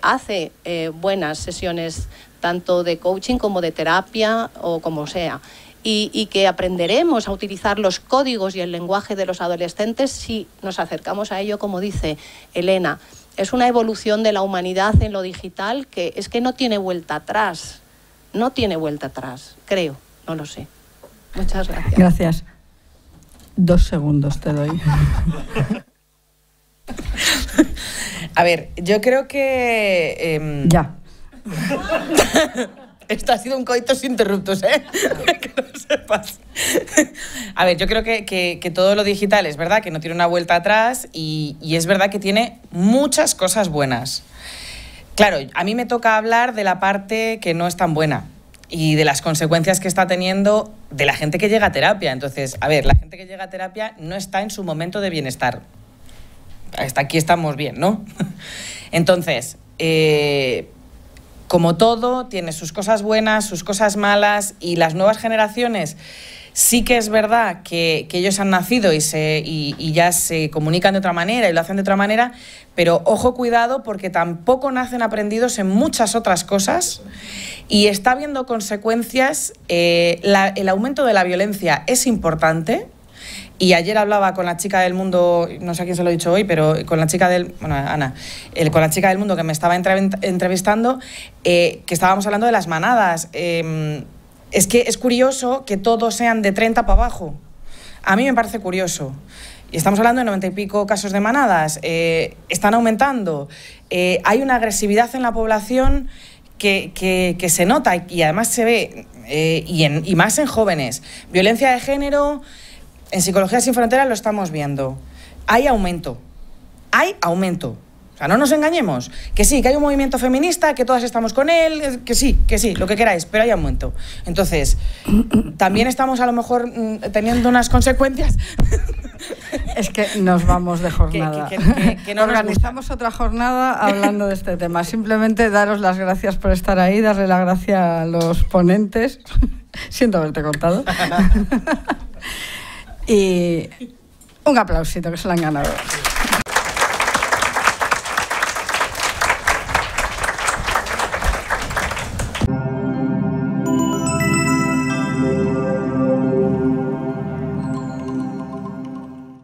hace buenas sesiones tanto de coaching como de terapia o como sea. Y que aprenderemos a utilizar los códigos y el lenguaje de los adolescentes si nos acercamos a ello, como dice Elena. Es una evolución de la humanidad en lo digital que es que no tiene vuelta atrás. No tiene vuelta atrás, creo. No lo sé. Muchas gracias. Gracias. 2 segundos te doy. A ver, yo creo que... Ya. Esto ha sido un coitus interruptus, ¿eh? Que lo sepas. A ver, yo creo que todo lo digital es verdad que no tiene una vuelta atrás y es verdad que tiene muchas cosas buenas. Claro, a mí me toca hablar de la parte que no es tan buena y de las consecuencias que está teniendo de la gente que llega a terapia. Entonces, a ver, la gente que llega a terapia no está en su momento de bienestar. Hasta aquí estamos bien, ¿no? Entonces, como todo, tiene sus cosas buenas, sus cosas malas, y las nuevas generaciones sí que es verdad que ellos han nacido y ya se comunican de otra manera y lo hacen de otra manera, pero ojo, cuidado, porque tampoco nacen aprendidos en muchas otras cosas y está habiendo consecuencias. El aumento de la violencia es importante. Y ayer hablaba con la chica del Mundo, no sé a quién se lo he dicho hoy, pero con la chica del... Bueno, Ana, con la chica del Mundo que me estaba entrevistando, que estábamos hablando de las manadas. Es que es curioso que todos sean de 30 para abajo. A mí me parece curioso. Y estamos hablando de 90 y pico casos de manadas. Están aumentando. Hay una agresividad en la población que se nota y además se ve, y más en jóvenes. Violencia de género... En Psicología Sin Fronteras lo estamos viendo. Hay aumento. Hay aumento. O sea, no nos engañemos. Que sí, que hay un movimiento feminista, que todas estamos con él, que sí, lo que queráis, pero hay aumento. Entonces, también estamos a lo mejor teniendo unas consecuencias. Es que nos vamos de jornada. Que no organizamos otra jornada hablando de este tema. Simplemente daros las gracias por estar ahí, darle la gracia a los ponentes. Siento haberte cortado. Y un aplausito, que se lo han ganado.